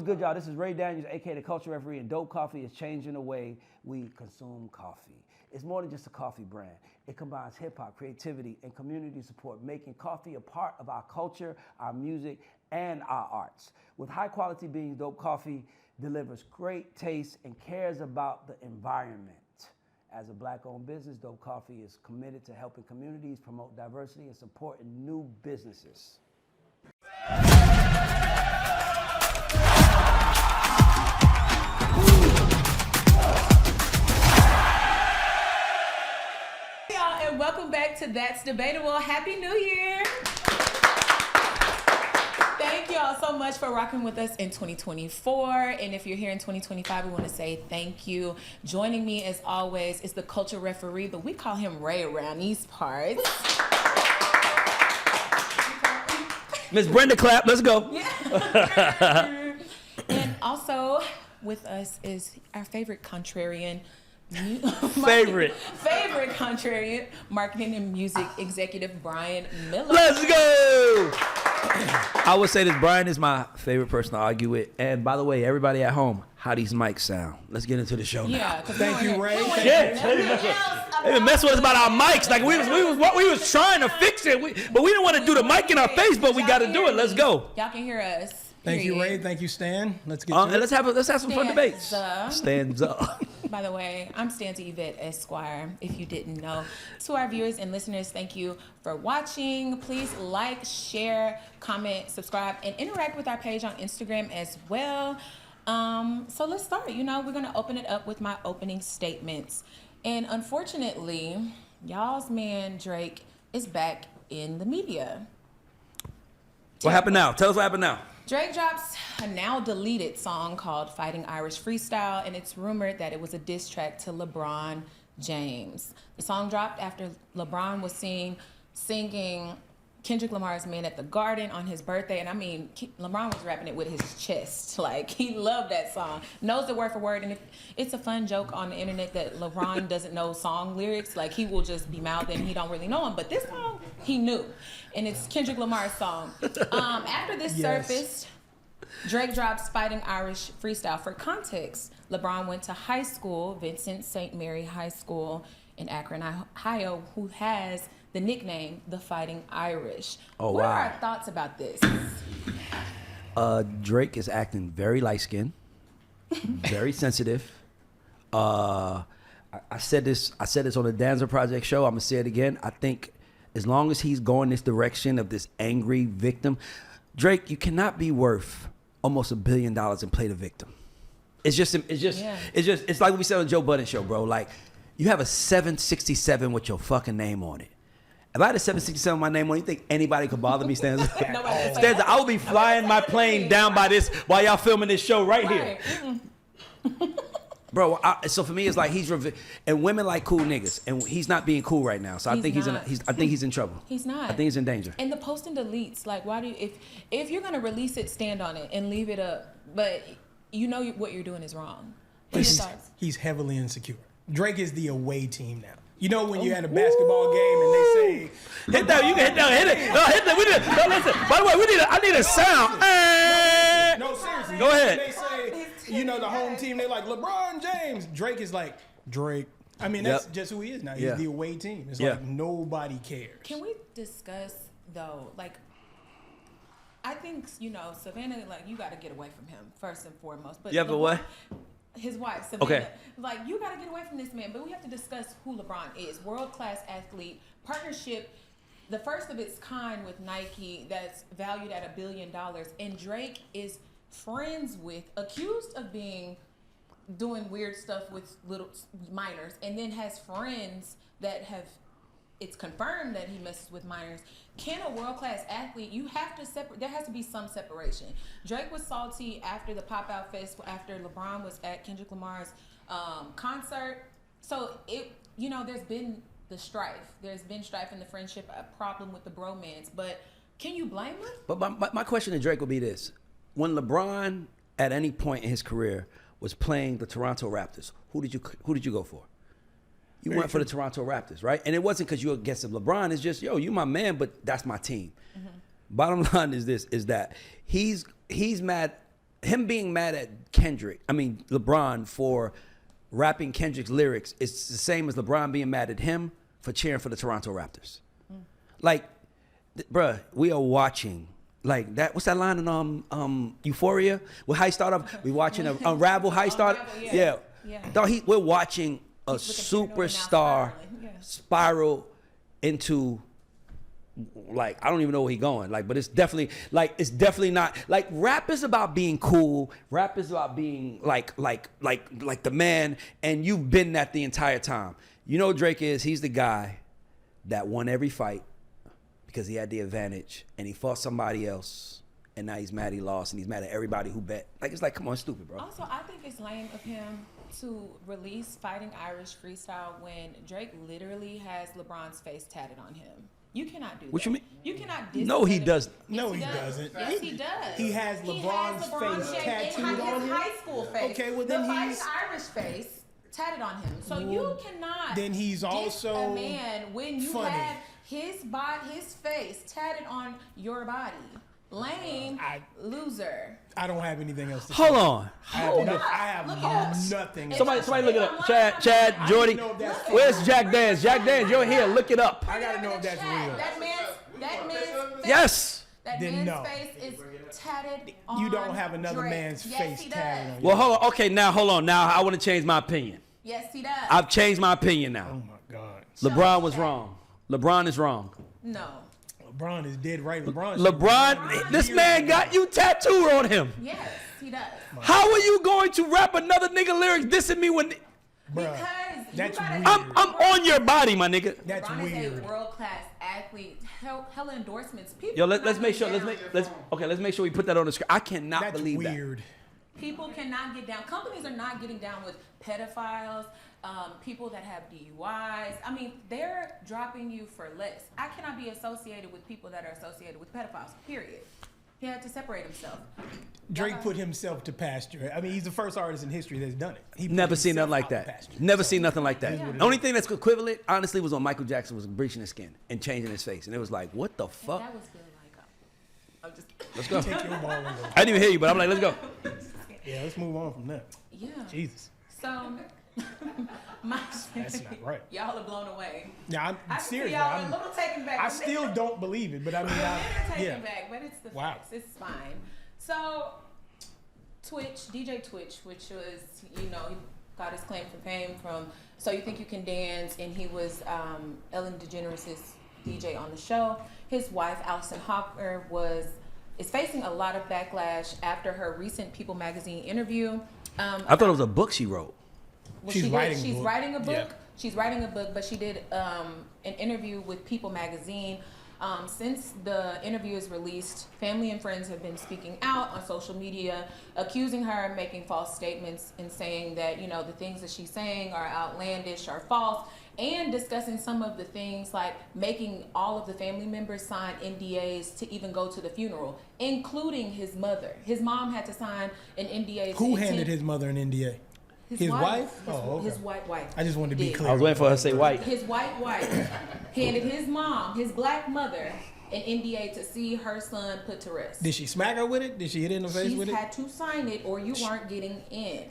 Good, y'all. This is Ray Daniels, aka the Culture Referee, and Dope Coffee is changing the way we consume coffee. It's more than just a coffee brand. It combines hip-hop, creativity, and community support, making coffee a part of our culture, our music, and our arts. With high-quality beans, Dope Coffee delivers great taste and cares about the environment. As a Black-owned business, Dope Coffee is committed to helping communities promote diversity and supporting new businesses. And welcome back to That's Debatable. Happy New Year. Thank y'all so much for rocking with us in 2024. And if you're here in 2025, we want to say thank you. Joining me as always is the Culture Referee, but we call him Ray around these parts. Miss Brenda Clapp, let's go. Yeah. And also with us is our favorite contrarian, favorite contrarian, marketing and music executive Brian Miller. Let's go. I would say this, Brian is my favorite person to argue with. And by the way, everybody at home, how these mics sound. Let's get into the show now. Yeah, thank you, Ray. Shit. They been messing with us about our mics. Like we was trying to fix it, but we didn't want to do the mic in our face, but we got to do it. Let's go. Y'all can hear us. Thank you, Ray. Thank you, Stan. Let's get to and it. let's have some fun debates. Stands up. By the way, I'm Stanza Yvette Esquire, if you didn't know. To our viewers and listeners, thank you for watching. Please like, share, comment, subscribe, and interact with our page on Instagram as well. So let's start. We're going to open it up with my opening statements. And unfortunately, y'all's man Drake is back in the media. What happened now? Tell us what happened now. Drake drops a now deleted song called Fighting Irish Freestyle, and it's rumored that it was a diss track to LeBron James. The song dropped after LeBron was seen singing Kendrick Lamar's Man at the Garden on his birthday. And I mean, LeBron was rapping it with his chest. Like, he loved that song, knows the word for word. And it's a fun joke on the internet that LeBron doesn't know song lyrics. Like, he will just be mouthing and he don't really know them. But this song, he knew. And it's Kendrick Lamar's song. After this surfaced, Drake drops Fighting Irish Freestyle. For context, LeBron went to high school, Vincent St. Mary High School in Akron, Ohio, who has the nickname The Fighting Irish. Oh, what wow. are our thoughts about this? Drake is acting very light-skinned, very sensitive. I said this on the Danza Project show. I'm gonna say it again. I think as long as he's going this direction of this angry victim, Drake, you cannot be worth almost $1 billion and play the victim. It's like we said on Joe Budden show, bro. Like, you have a 767 with your fucking name on it. If I had a 767 with my name on it, you think anybody could bother me, Stanza? Stanza, I would be flying my plane down by this while y'all filming this show right here. Bro, so for me, it's like and women like cool niggas, and he's not being cool right now. So I think he's in trouble. He's not. I think he's in danger. And the post and deletes, like, why do you, if you're gonna release it, stand on it and leave it up. But you know what you're doing is wrong. He's heavily insecure. Drake is the away team now. You know when you're at a basketball game and they say, hit that, you can hit that, hit it. No, hit that. Listen. By the way, I need a sound. No, seriously. Go ahead. They say, the home team, they like LeBron James. Drake is like, Drake. I mean, that's just who he is now. He's the away team. It's like nobody cares. Can we discuss, though, like, I think, Savannah, like, you got to get away from him, first and foremost. But but what? His wife, Savannah, like, you got to get away from this man. But we have to discuss who LeBron is. World-class athlete, partnership, the first of its kind with Nike that's valued at $1 billion. And Drake is friends with, accused of doing weird stuff with little minors, and then has friends that have, it's confirmed that he messes with minors. Can a world-class athlete, you have to separate, there has to be some separation. Drake was salty after the Pop-Out Fest, after LeBron was at Kendrick Lamar's concert. So there's been the strife. There's been strife in the friendship, a problem with the bromance, but can you blame him? But my question to Drake will be this. When LeBron, at any point in his career, was playing the Toronto Raptors, who did you go for? You went for the Toronto Raptors, right? And it wasn't because you're against LeBron. It's just, you my man, but that's my team. Mm-hmm. Bottom line is this, is that he's mad him being mad at LeBron for rapping Kendrick's lyrics is the same as LeBron being mad at him for cheering for the Toronto Raptors. Like, bruh, we are watching like that. What's that line in Euphoria? Well, how he start off? We watching Unravel. How he start? Yeah. Dog, we're watching a superstar spiral into, like, I don't even know where he's going. Like, but it's definitely not like rap is about being cool. Rap is about being like the man, and you've been that the entire time. You know, Drake he's the guy that won every fight because he had the advantage, and he fought somebody else, and now he's mad he lost, and he's mad at everybody who bet. Like, it's like, come on, stupid, bro. Also, I think it's lame of him to release Fighting Irish Freestyle when Drake literally has LeBron's face tatted on him. You cannot do that. What you mean? You cannot. No, he does. No, he doesn't. Yes, he does. He has LeBron's face tattooed on him. His high school face. Okay, well then the Fighting Irish face tatted on him. So you cannot. Then he's also a man when you funny. have his face tatted on your body. Lame, loser. I don't have anything else to say. Hold on. I have nothing. Somebody look it up. Chad, Jordy. Where's Jack Dance? Jack Dance, you're here. Look it up. I gotta know if that's real. That man's face, Yes. That Then man's no. face is tatted on You don't have another Drake. man's Yes, face he tatted does. on you. Well, hold on. Okay, now hold on. Now I want to change my opinion. Yes, he does. I've changed my opinion now. Oh my God. LeBron was wrong. LeBron is wrong. No. LeBron is dead right. LeBron, this man got you tattooed on him. Yes, he does. How are you going to rap another nigga lyrics dissing me when Because that's you gotta, weird. I'm on your body, my nigga? That's LeBron weird. is a world-class athlete. Hella endorsements. People Yo, let's cannot make get sure. down. Let's make sure we put that on the screen. I cannot That's believe weird. People cannot get down. Companies are not getting down with pedophiles, people that have DUIs. I mean, they're dropping you for less. I cannot be associated with people that are associated with pedophiles, period. He had to separate himself. Drake put himself to pasture. I mean, he's the first artist in history that's done it. He put Never seen himself nothing like out to that. pasture. Never seen nothing like that. Yeah. The only thing that's equivalent, honestly, was when Michael Jackson was bleaching his skin and changing his face, and it was like, what the fuck? That was feeling like, I'm just. Let's go. Take your ball and go. I didn't even hear you, but I'm like, let's go. Yeah, let's move on from that. Yeah. Jesus. So, That's not right. Y'all are blown away. Yeah, I I'm can serious. see y'all are a little taken back. I still don't believe it, but I mean, Taken back, but it's the Wow. facts. It's fine. So, DJ Twitch, which was, he got his claim to fame from So You Think You Can Dance, and he was Ellen DeGeneres' DJ on the show. His wife, Alison Hawker, is facing a lot of backlash after her recent People magazine interview. I thought it was a book she wrote. Well, She's writing a book. Yeah. She's writing a book, but she did an interview with People magazine. Since the interview is released, family and friends have been speaking out on social media, accusing her of making false statements and saying that, the things that she's saying are outlandish, are false, and discussing some of the things like making all of the family members sign NDAs to even go to the funeral, including his mother. His mom had to sign an NDA. Who handed his mother an NDA? His wife? His white wife. I just wanted to be did. clear. I was waiting for her to say white. His white wife handed his mom, his black mother, an NDA to see her son put to rest. Did she smack her with it? Did she hit her in the face with it? She had to sign it or you weren't getting in.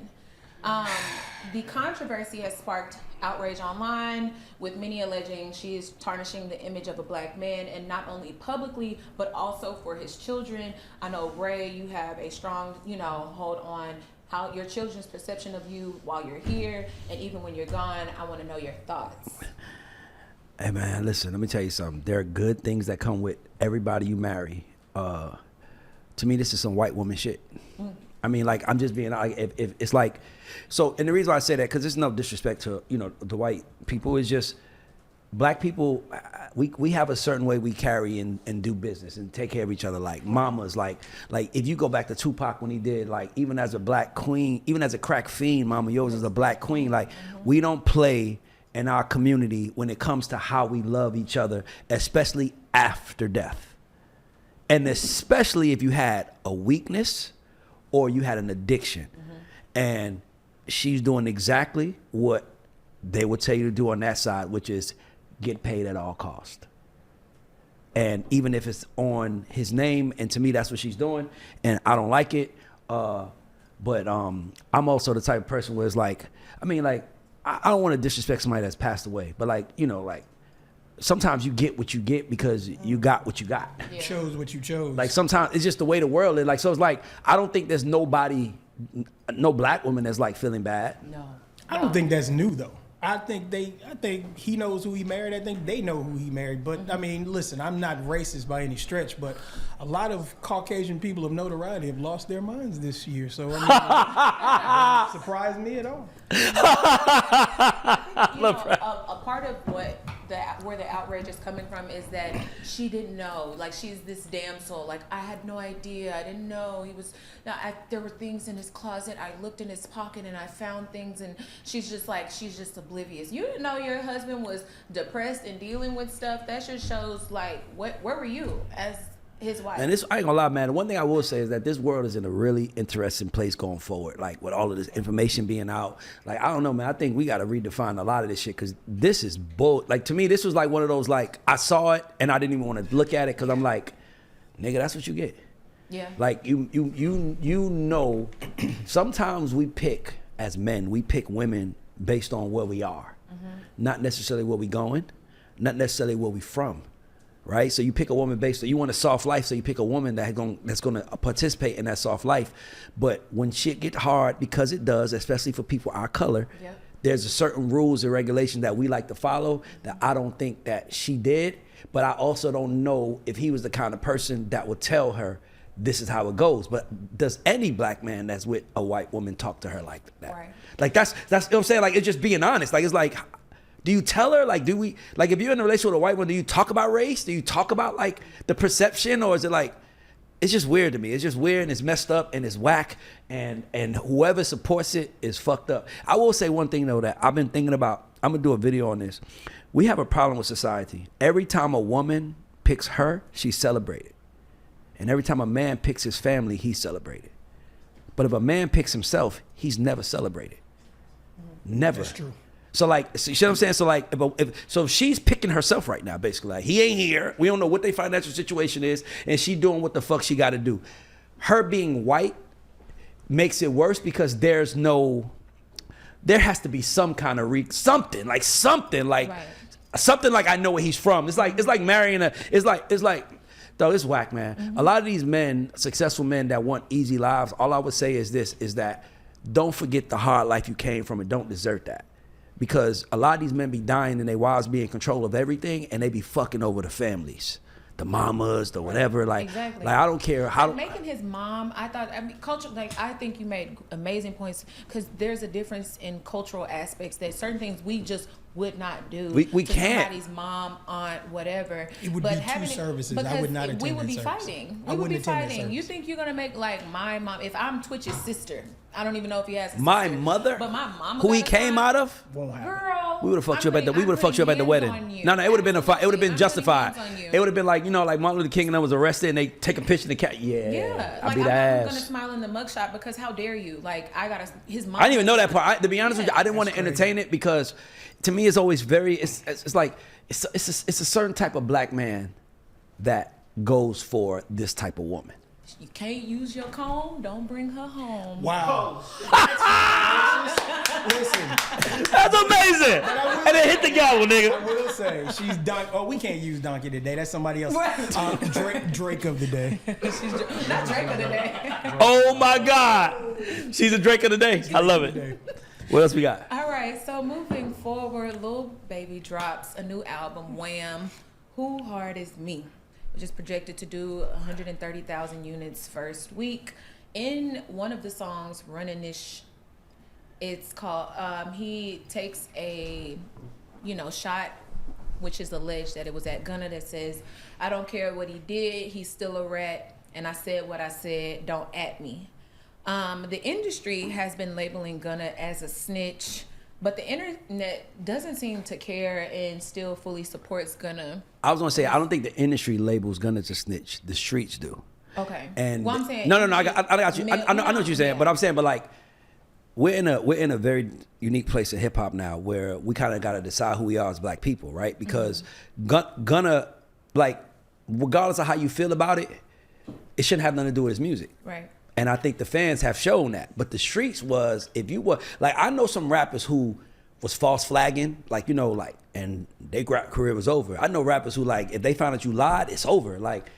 The controversy has sparked outrage online, with many alleging she is tarnishing the image of a black man, and not only publicly, but also for his children. I know, Ray, you have a strong, hold on how your children's perception of you while you're here, and even when you're gone. I want to know your thoughts. Hey man, listen, let me tell you something. There are good things that come with everybody you marry. To me, this is some white woman shit. I mean, like, I'm just being like, if it's like, so, and the reason why I say that, because there's no disrespect to, the white people, is just black people, we have a certain way we carry and do business and take care of each other. Like mamas, like if you go back to Tupac when he did, like, even as a black queen, even as a crack fiend, mama, yours is a black queen. Like, we don't play in our community when it comes to how we love each other, especially after death. And especially if you had a weakness or you had an addiction. And she's doing exactly what they would tell you to do on that side, which is get paid at all cost. And even if it's on his name, and to me, that's what she's doing, and I don't like it. But I'm also the type of person where it's like, I mean, like, I don't want to disrespect somebody that's passed away, but like, you know, like, sometimes you get what you get because you got what you got. You chose what you chose. Like, sometimes it's just the way the world is. Like, so it's like, I don't think there's nobody, no black woman that's like feeling bad. No. I don't think that's new though. I think he knows who he married. I think they know who he married. But I mean, listen, I'm not racist by any stretch, but a lot of Caucasian people of notoriety have lost their minds this year. So I mean, it doesn't surprise me at all. You know, a part of where the outrage is coming from is that she didn't know. Like, she's this damsel. Like, I had no idea. I didn't know he was. There were things in his closet. I looked in his pocket and I found things. And she's just oblivious. You didn't know your husband was depressed and dealing with stuff. That just shows, like, where were you as his wife? And this, I ain't gonna lie, man. One thing I will say is that this world is in a really interesting place going forward. Like, with all of this information being out, like, I don't know, man. I think we got to redefine a lot of this shit, because this is bull. Like, to me, this was like one of those, like, I saw it and I didn't even want to look at it because I'm like, nigga, that's what you get. Yeah. Like, you know, sometimes we pick, as men, we pick women based on where we are, not necessarily where we going, not necessarily where we from. Right, so you pick a woman based on, you want a soft life, so you pick a woman that's going to participate in that soft life. But when shit get hard, because it does, especially for people our color, there's a certain rules and regulations that we like to follow that I don't think that she did. But I also don't know if he was the kind of person that would tell her this is how it goes. But does any black man that's with a white woman talk to her like that? Right. Like, that's you know what I'm saying? Like, it's just being honest. Like, it's like, do you tell her? Like, do we, like, if you're in a relationship with a white woman, do you talk about race? Do you talk about, like, the perception? Or is it like, it's just weird to me. It's just weird and it's messed up and it's whack, and whoever supports it is fucked up. I will say one thing, though, that I've been thinking about. I'm going to do a video on this. We have a problem with society. Every time a woman picks her, she's celebrated. And every time a man picks his family, he's celebrated. But if a man picks himself, he's never celebrated. Never. That's true. So, like, so, you see what I'm saying? So, like, if she's picking herself right now, basically, like, he ain't here. We don't know what their financial situation is, and she doing what the fuck she got to do. Her being white makes it worse because there has to be some kind of something like I know where he's from. It's like marrying it's like. Though it's whack, man. A lot of these men, successful men that want easy lives, all I would say is this: is that don't forget the hard life you came from and don't desert that. Because a lot of these men be dying and their wives be in control of everything, and they be fucking over the families, the mamas, the whatever. Like, exactly. Like, I don't care how. Making his mom, culture. Like, I think you made amazing points, because there's a difference in cultural aspects that certain things we just would not do. We can't. Somebody's mom, aunt, whatever. It would be two services. I would not attend that service. We would be fighting. We would be fighting. You think you're gonna make, like, my mom? If I'm Twitch's sister, I don't even know if he has a sister. My mother, but my mama, who he came out of, girl, we would have fucked you up at the wedding. No, it would have been a fight. It would have been justified. It would have been like, like Martin Luther King and I was arrested and they take a picture of the cat. Yeah. I'd Like, be the I'm ass. gonna smile in the mugshot because how dare you? Like, his mom. I didn't even know that part. To be honest with you, I didn't want to entertain it because, to me, it's always very. It's like it's a certain type of black man that goes for this type of woman. You can't use your comb. Don't bring her home. Wow. Listen. That's amazing. And then hit the gavel, nigga. I will say, she's we can't use donkey today. That's somebody else. Drake of the day. She's not Drake of the day. Oh my God. She's a Drake of the day. I love it. What else we got? All right, so moving forward, Lil Baby drops a new album, Wham, Who Hard Is Me, which is projected to do 130,000 units first week. In one of the songs, Running This, it's called, he takes a, shot, which is alleged that it was at Gunna, that says, I don't care what he did, he's still a rat, and I said what I said, don't at me. The industry has been labeling Gunna as a snitch, but the internet doesn't seem to care and still fully supports Gunna. I was gonna say, I don't think the industry labels Gunna as a snitch. The streets do. Okay. And well, I'm saying no, I got you. I know what you're saying, but I'm saying, but like, we're in a very unique place in hip hop now where we kind of got to decide who we are as black people, right? Because Gunna, like, regardless of how you feel about it, it shouldn't have nothing to do with his music. Right. And I think the fans have shown that. But the streets was, if you were, like, I know some rappers who was false flagging, like, you know, like, and their career was over. I know rappers who, like, if they found out you lied, it's over. Like,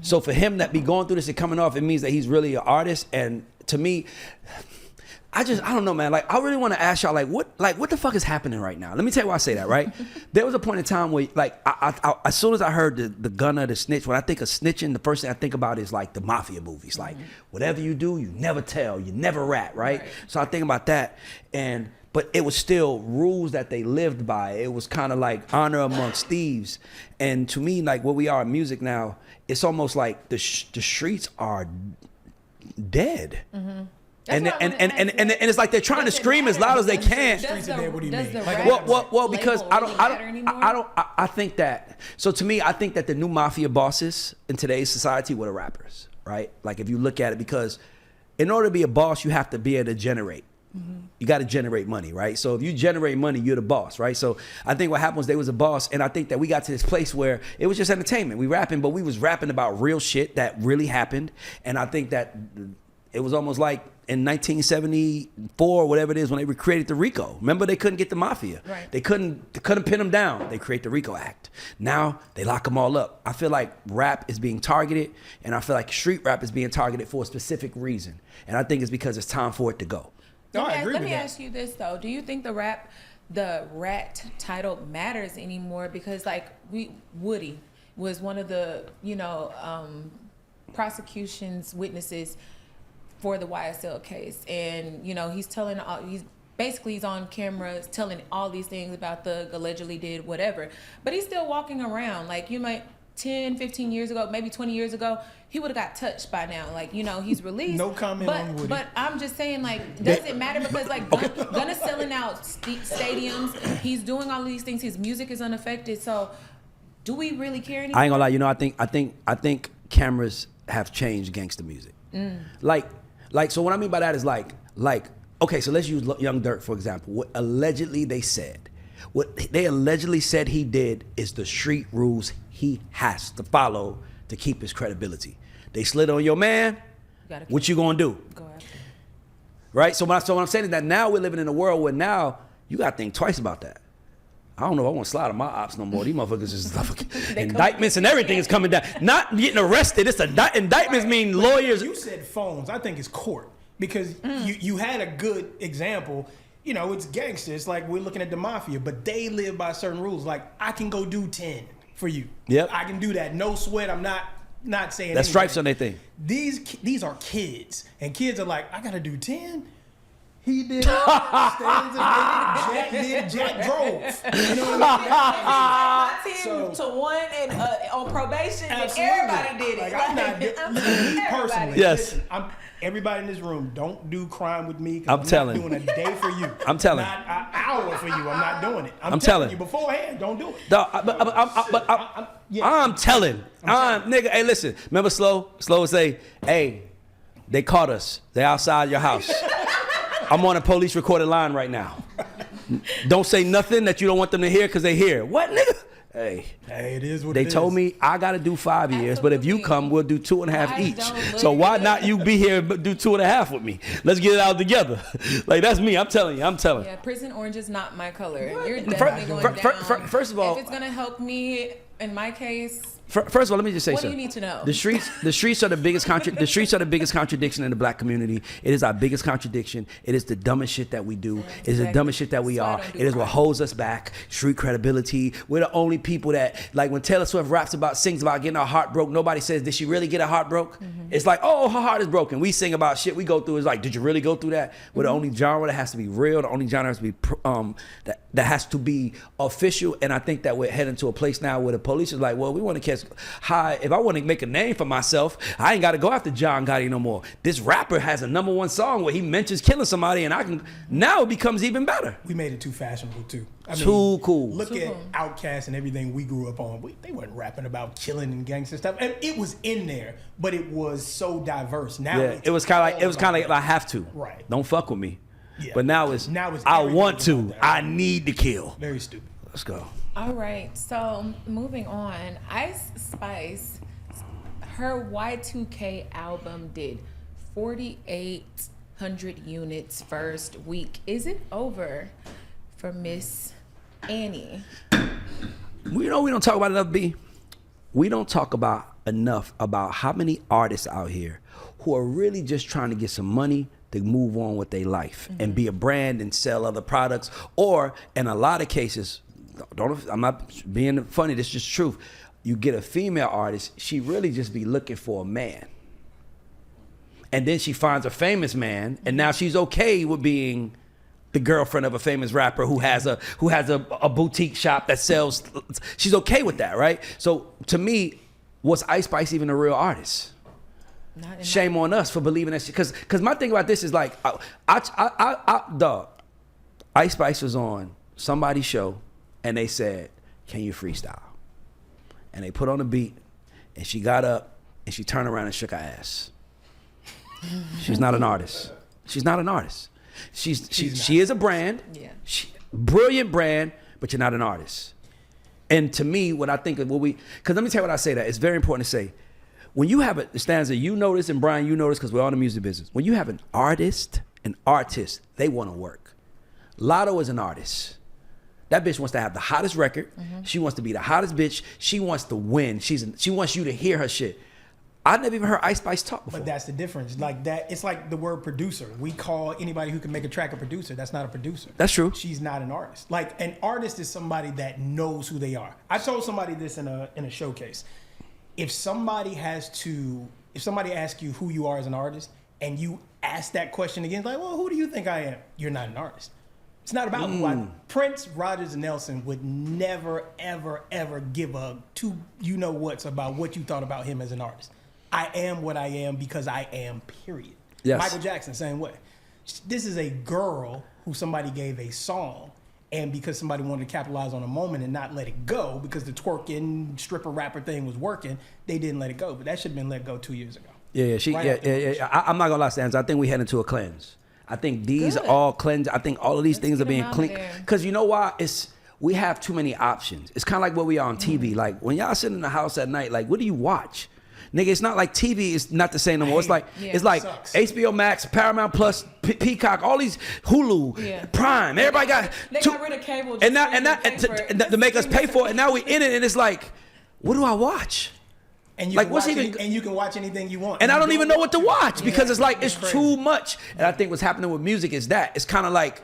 so for him that be going through this and coming off, it means that he's really an artist. And to me, I don't know, man. Like, I really want to ask y'all, like, what the fuck is happening right now? Let me tell you why I say that, right? There was a point in time where, like, I as soon as I heard the Gunna, the snitch, when I think of snitching, the first thing I think about is, like, the mafia movies. Like, whatever you do, you never tell, you never rat, right? So I think about that, but it was still rules that they lived by. It was kind of like honor amongst thieves. And to me, like, where we are in music now, it's almost like the streets are dead. Mm-hmm. And it's like they're trying to scream as loud as they can. Well, because I think that. So to me, I think that the new mafia bosses in today's society were the rappers, right? Like, if you look at it, because in order to be a boss, you have to be able to generate. Mm-hmm. You got to generate money, right? So if you generate money, you're the boss, right? So I think what happened was they was a boss, and I think that we got to this place where it was just entertainment. We rapping, but we was rapping about real shit that really happened, and I think that it was almost like in 1974 or whatever it is when they recreated the RICO. Remember, they couldn't get the mafia. Right. They couldn't pin them down. They create the RICO Act. Now they lock them all up. I feel like rap is being targeted, and I feel like street rap is being targeted for a specific reason. And I think it's because it's time for it to go. Let me ask you this though: do you think the rat title matters anymore? Because like Woody was one of the prosecution's witnesses for the YSL case, and he's telling he's on camera telling all these things about Thug allegedly did whatever, but he's still walking around. Like, you might 10, 15 years ago, maybe 20 years ago, he would have got touched by now. Like, he's released. No comment on Woody. But I'm just saying, like, does it matter? Because, like, Gunna's selling out stadiums. He's doing all these things. His music is unaffected. So, do we really care anymore? I ain't gonna lie. I think cameras have changed gangsta music. Like, so what I mean by that is like, okay, so let's use Young Durk, for example. What they allegedly said he did is the street rules he has to follow to keep his credibility. They slid on your man. What you gonna do? Go after. Right. So what I'm saying is that now we're living in a world where now you gotta think twice about that. I don't know if I want to slide on my ops no more. These motherfuckers just indictments and everything is coming down. Not getting arrested. It's indictments mean lawyers. You said phones. I think it's court, because you had a good example. It's gangster. It's like we're looking at the mafia, but they live by certain rules. Like, I can go do 10 for you. Yep. I can do that. No sweat. I'm not saying that stripes on their thing. These are kids, and kids are like, I gotta do 10. He did Jack drove. You know what I mean? 10 to 1 and on probation, absolutely. And everybody did it. Like, I'm not me personally. Yes. Listen, everybody in this room, don't do crime with me. I'm telling. Not doing a day for you. I'm telling. Not an hour for you. I'm not doing it. I'm telling you beforehand. Don't do it. I'm telling. Nigga, hey, listen. Remember Slow would say, hey, they caught us. They outside your house. I'm on a police recorded line right now. Don't say nothing that you don't want them to hear, because they hear. What, nigga? Hey, it is what they it is. told me I got to do 5 years, but if you come, we'll do 2.5 each. So why not you be here but do 2.5 with me? Let's get it out together. Like, that's me. I'm telling you. Yeah, prison orange is not my color. You're definitely going down. First of all, if it's gonna help me in my case. First of all, let me just say something. What do you need to know? The streets are the biggest contradiction in the black community. It is our biggest contradiction. It is the dumbest shit that we do. It is the dumbest shit that we are. It is what holds us back. Street credibility. We're the only people that, like, when Taylor Swift sings about getting her heart broke, nobody says, did she really get her heart broke? Mm-hmm. It's like, oh, her heart is broken. We sing about shit we go through. It's like, did you really go through that? We're the only genre that has to be real. The only genre has to be that has to be official. And I think that we're heading to a place now where the police is like, well, we want to catch high. If I want to make a name for myself, I ain't got to go after John Gotti no more. This rapper has a #1 song where he mentions killing somebody, and now it becomes even better. We made it too fashionable too. Too cool. Look at Outkast and everything we grew up on. They weren't rapping about killing and gangster stuff. And it was in there, but it was so diverse. Now it was kind of like I have to. Right. Don't fuck with me. Yeah. But now it's I want to. I need to kill. Very stupid. Let's go. All right. So moving on, Ice Spice, her Y2K album did 4,800 units first week. Is it over for Miss Annie? We don't talk about enough, B. We don't talk about enough about how many artists out here who are really just trying to get some money to move on with their life and be a brand and sell other products. Or in a lot of cases, I'm not being funny, this is just truth. You get a female artist, she really just be looking for a man. And then she finds a famous man, and now she's okay with being the girlfriend of a famous rapper who has a boutique shop that sells. She's okay with that, right? So to me, was Ice Spice even a real artist? Shame on us for believing that shit. Because my thing about this is like, dog, Ice Spice was on somebody's show, and they said, "Can you freestyle?" And they put on a beat, and she got up, and she turned around and shook her ass. She's not an artist. She's not an artist. She is a brand. Yeah. Brilliant brand, but you're not an artist. And to me, what I think of because let me tell you what I say that. It's very important to say. When you have a stanza, you know this, and Brian, you know this because we're all in the music business. When you have an artist, they want to work. Lotto is an artist. That bitch wants to have the hottest record. She wants to be the hottest bitch. She wants to win. She wants you to hear her shit. I've never even heard Ice Spice talk before. But that's the difference. Like that, it's like the word producer. We call anybody who can make a track a producer. That's not a producer. That's true. She's not an artist. Like an artist is somebody that knows who they are. I told somebody this in a showcase. If somebody asks you who you are as an artist, and you ask that question again, like, well, who do you think I am? You're not an artist. It's not about who I. Prince, Rogers, and Nelson would never, ever, ever give a two you-know-whats about what you thought about him as an artist. I am what I am because I am, period. Yes. Michael Jackson, same way. This is a girl who somebody gave a song, and because somebody wanted to capitalize on a moment and not let it go, because the twerking stripper rapper thing was working, they didn't let it go. But that should have been let go 2 years ago. Yeah. I'm not gonna lie, Stans. I think we head into a cleanse. I think these are all cleansed. I think all of these things are being clean. Because you know why? We have too many options. It's kind of like what we are on TV. Like when y'all sit in the house at night, like what do you watch? Nigga, it's not like TV is not the same no more. It's like HBO Max, Paramount Plus, Peacock, all these Hulu, Prime. Everybody got rid of cable, and to make us pay for it. And now we in it, and it's like, what do I watch? And you can watch anything you want. And I don't even know what to watch because it's like it's too much. And I think what's happening with music is that it's kind of like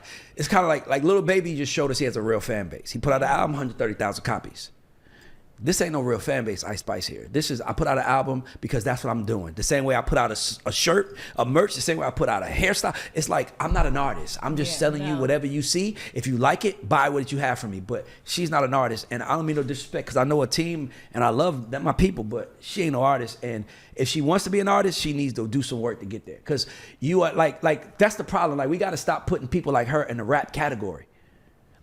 Lil Baby just showed us he has a real fan base. He put out an album, 130,000 copies. This ain't no real fan base, Ice Spice here. I put out an album because that's what I'm doing. The same way I put out a shirt, a merch, the same way I put out a hairstyle. It's like, I'm not an artist. I'm just selling you whatever you see. If you like it, buy what you have from me. But she's not an artist. And I don't mean no disrespect because I know a team and I love them, my people, but she ain't no artist. And if she wants to be an artist, she needs to do some work to get there. Because you are like that's the problem. Like we got to stop putting people like her in the rap category.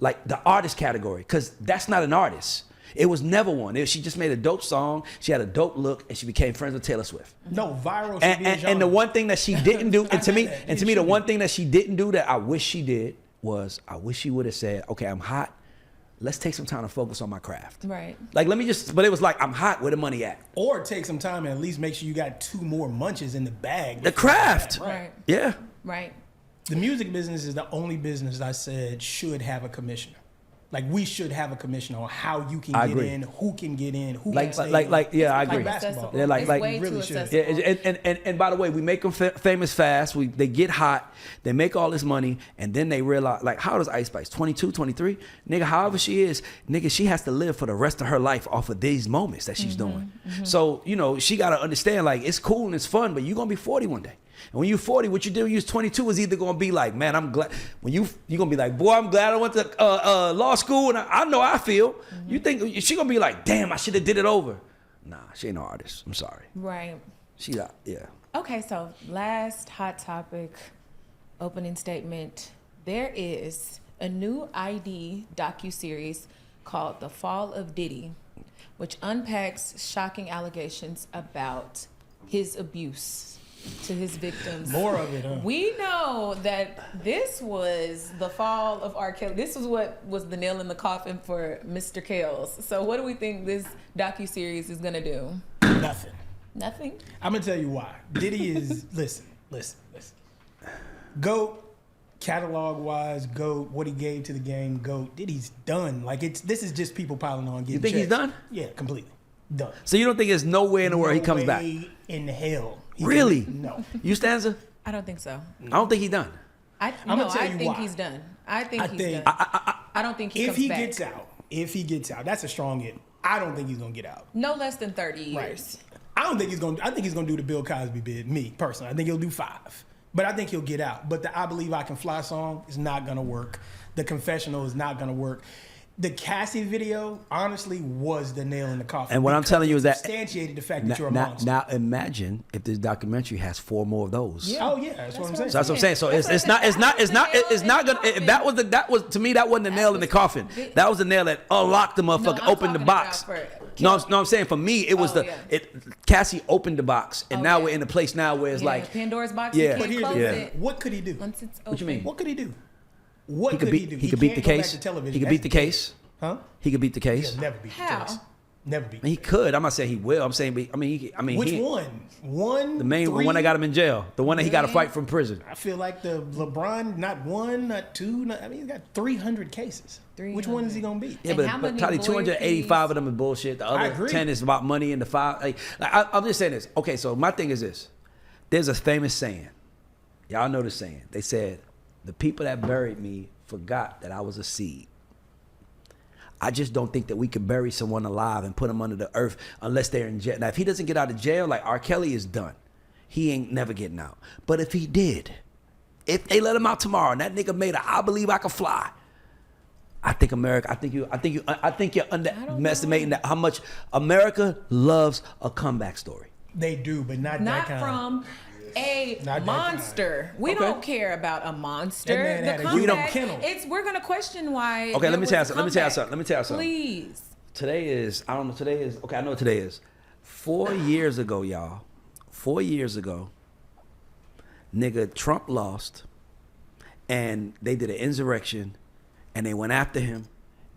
Like the artist category. Because that's not an artist. It was never one. She just made a dope song. She had a dope look, and she became friends with Taylor Swift. No, viral should be a genre. And the one thing that she didn't do, and to me, the one thing that she didn't do that I wish she did was I wish she would have said, "Okay, I'm hot. Let's take some time to focus on my craft." Right. Like but it was like, I'm hot. Where the money at? Or take some time and at least make sure you got 2 more munches in the bag. The craft. Right. Yeah. Right. The music business is the only business I said should have a commissioner. Like we should have a commission on how you can get in, who can get in, who can stay in. I agree. Like basketball. Yeah, way really should. Yeah, and by the way, we make them famous fast. They get hot, they make all this money, and then they realize, like, how old is Ice Spice? 22, 23? Nigga, however she is, nigga, she has to live for the rest of her life off of these moments that she's doing. So, she got to understand, like, it's cool and it's fun, but you're going to be 40 one day. And when you're 40, what you did when you was 22 is either going to be like, man, I'm glad. When you're going to be like, boy, I'm glad I went to law school, and I know how I feel. You think she going to be like, damn, I should have did it over. Nah, she ain't no artist. I'm sorry. Right. Yeah. Okay, so last hot topic, opening statement. There is a new ID docuseries called The Fall of Diddy, which unpacks shocking allegations about his abuse to his victims. More of it, huh? We know that this was the fall of R. Kelly. This was what was the nail in the coffin for Mr. Kells. So what do we think this docuseries is going to do? Nothing. Nothing? I'm going to tell you why. Diddy is, listen, listen. GOAT, catalog-wise, GOAT, what he gave to the game, GOAT. Diddy's done. Like, this is just people piling on, getting You think checks. he's done? Yeah, completely. Done. So you don't think there's no way in the world he comes back? In hell. Really? No. You Stanza? I don't think so. I don't think he's done. I think he's done. I think he's done. I don't think he comes back. If he gets out, that's a strong hit. I don't think he's gonna get out. No less than 30 years. Right. I think he's gonna do the Bill Cosby bid. Me personally, I think he'll do 5, but I think he'll get out. But the "I Believe I Can Fly" song is not gonna work. The Confessional is not gonna work. The Cassie video, honestly, was the nail in the coffin. And what I'm telling you is that substantiated the fact that you're a monster. Now imagine if this documentary has 4 more of those. Yeah. Oh yeah, that's what I'm saying. So that's what I'm saying. So it's not gonna. If that was to me, that wasn't the nail in the coffin. That was the nail that unlocked the motherfucker, opened the box. No, I'm saying for me, it was Cassie opened the box, and now we're in a place now where it's like Pandora's box. Yeah. You can't close it. What could he do? Once it's open. What you mean? What could he do? He could beat the case. He could beat the case. Huh? He could beat the case. He'll never beat the How? case. Never beat. He could. I'm not saying he will. I'm saying, Which one? The main one that got him in jail. The one that he got to fight from prison. I feel like the LeBron, not 1, not 2. He's got 300 cases. 300. Which one is he gonna beat? Yeah, And how but many probably lawyer 285 of them is bullshit. The I other agree. 10 is about money, and the 5. I'm just saying this. Okay, so my thing is this. There's a famous saying. Y'all know the saying. They said, "The people that buried me forgot that I was a seed." I just don't think that we could bury someone alive and put them under the earth unless they're in jail. Now, if he doesn't get out of jail, like R. Kelly is done. He ain't never getting out. But if he did, if they let him out tomorrow and that nigga made a "I Believe I Can Fly," I think America. I think you're underestimating how much America loves a comeback story. They do, but not that Not kind. from a Not that monster. We Okay. don't care about a monster. That man had a comeback, kennel. we're gonna question why. Okay, there let me was tell you a something. Let me tell you something. Please. Today is, I don't know, today is, okay, I know what today is. 4 years ago, y'all, 4 years ago, nigga, Trump lost, and they did an insurrection, and they went after him,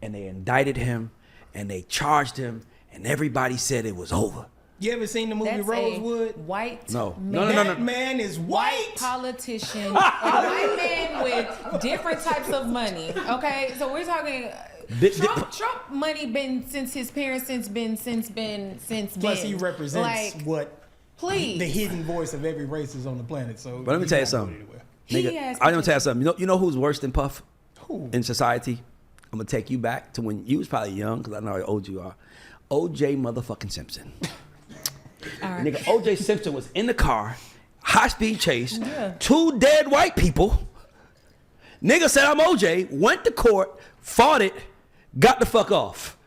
and they indicted him, and they charged him, and everybody said it was over. You ever seen the movie That's Rosewood? a white No. man. That man is white. Politician, a white man with different types of money. Okay, so we're talking. Trump money been since his parents been. Plus, he represents Please. the hidden voice of every race is on the planet. So, But let me tell you he's not something. going anywhere. He Nigga, has I'm gonna tell you something. You know who's worse than Puff Who? in society? I'm gonna take you back to when you was probably young, because I know how old you are. O.J. motherfucking Simpson. All right. Nigga, O.J. Simpson was in the car, high speed chase, Yeah. 2 dead white people. Nigga said, "I'm O.J." Went to court, fought it, got the fuck off.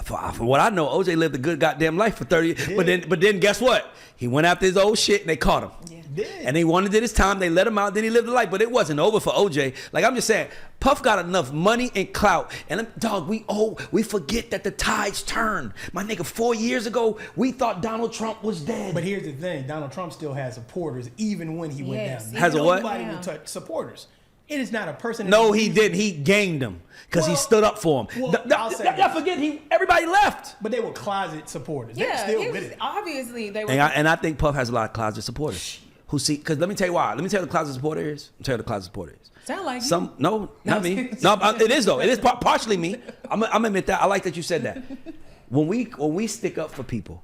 For what I know, O.J. lived a good goddamn life for 30 years. But then guess what? He went after his old shit and they caught him. Yeah. And he wanted to his time. They let him out. Then he lived a life. But it wasn't over for OJ. Like, I'm just saying, Puff got enough money and clout. And dog, we forget that the tides turn. My nigga, 4 years ago, we thought Donald Trump was dead. But here's the thing: Donald Trump still has supporters, even when he went Yes, down. Has a what? Nobody will touch supporters. It is not a person. No, he didn't. He gained them because he Well, stood up for him. well, I'll say Y'all this. forget everybody left. But they were closet supporters. They're Yeah, still he with was, it. obviously they were. And I think Puff has a lot of closet supporters who see. Because let me tell you why. Let me tell you the closet supporter is. Let me tell you the closet supporter is. Sound like you. No, not me. No, it is though. It is partially me. I'm gonna admit that. I like that you said that. When we stick up for people,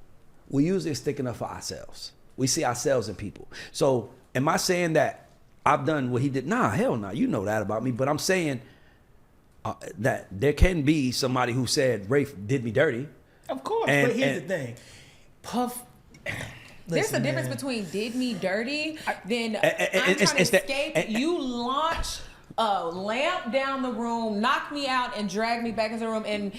we usually are sticking up for ourselves. We see ourselves in people. So am I saying that I've done what he did? Nah, hell no. You know that about me. But I'm saying that there can be somebody who said Rafe did me dirty. Of course. And- but here's and- the thing: Puff. There's Listen, a difference man. between did me dirty, then I'm it's- trying it's to that- escape. You launch a lamp down the room, knock me out, and drag me back into the room, and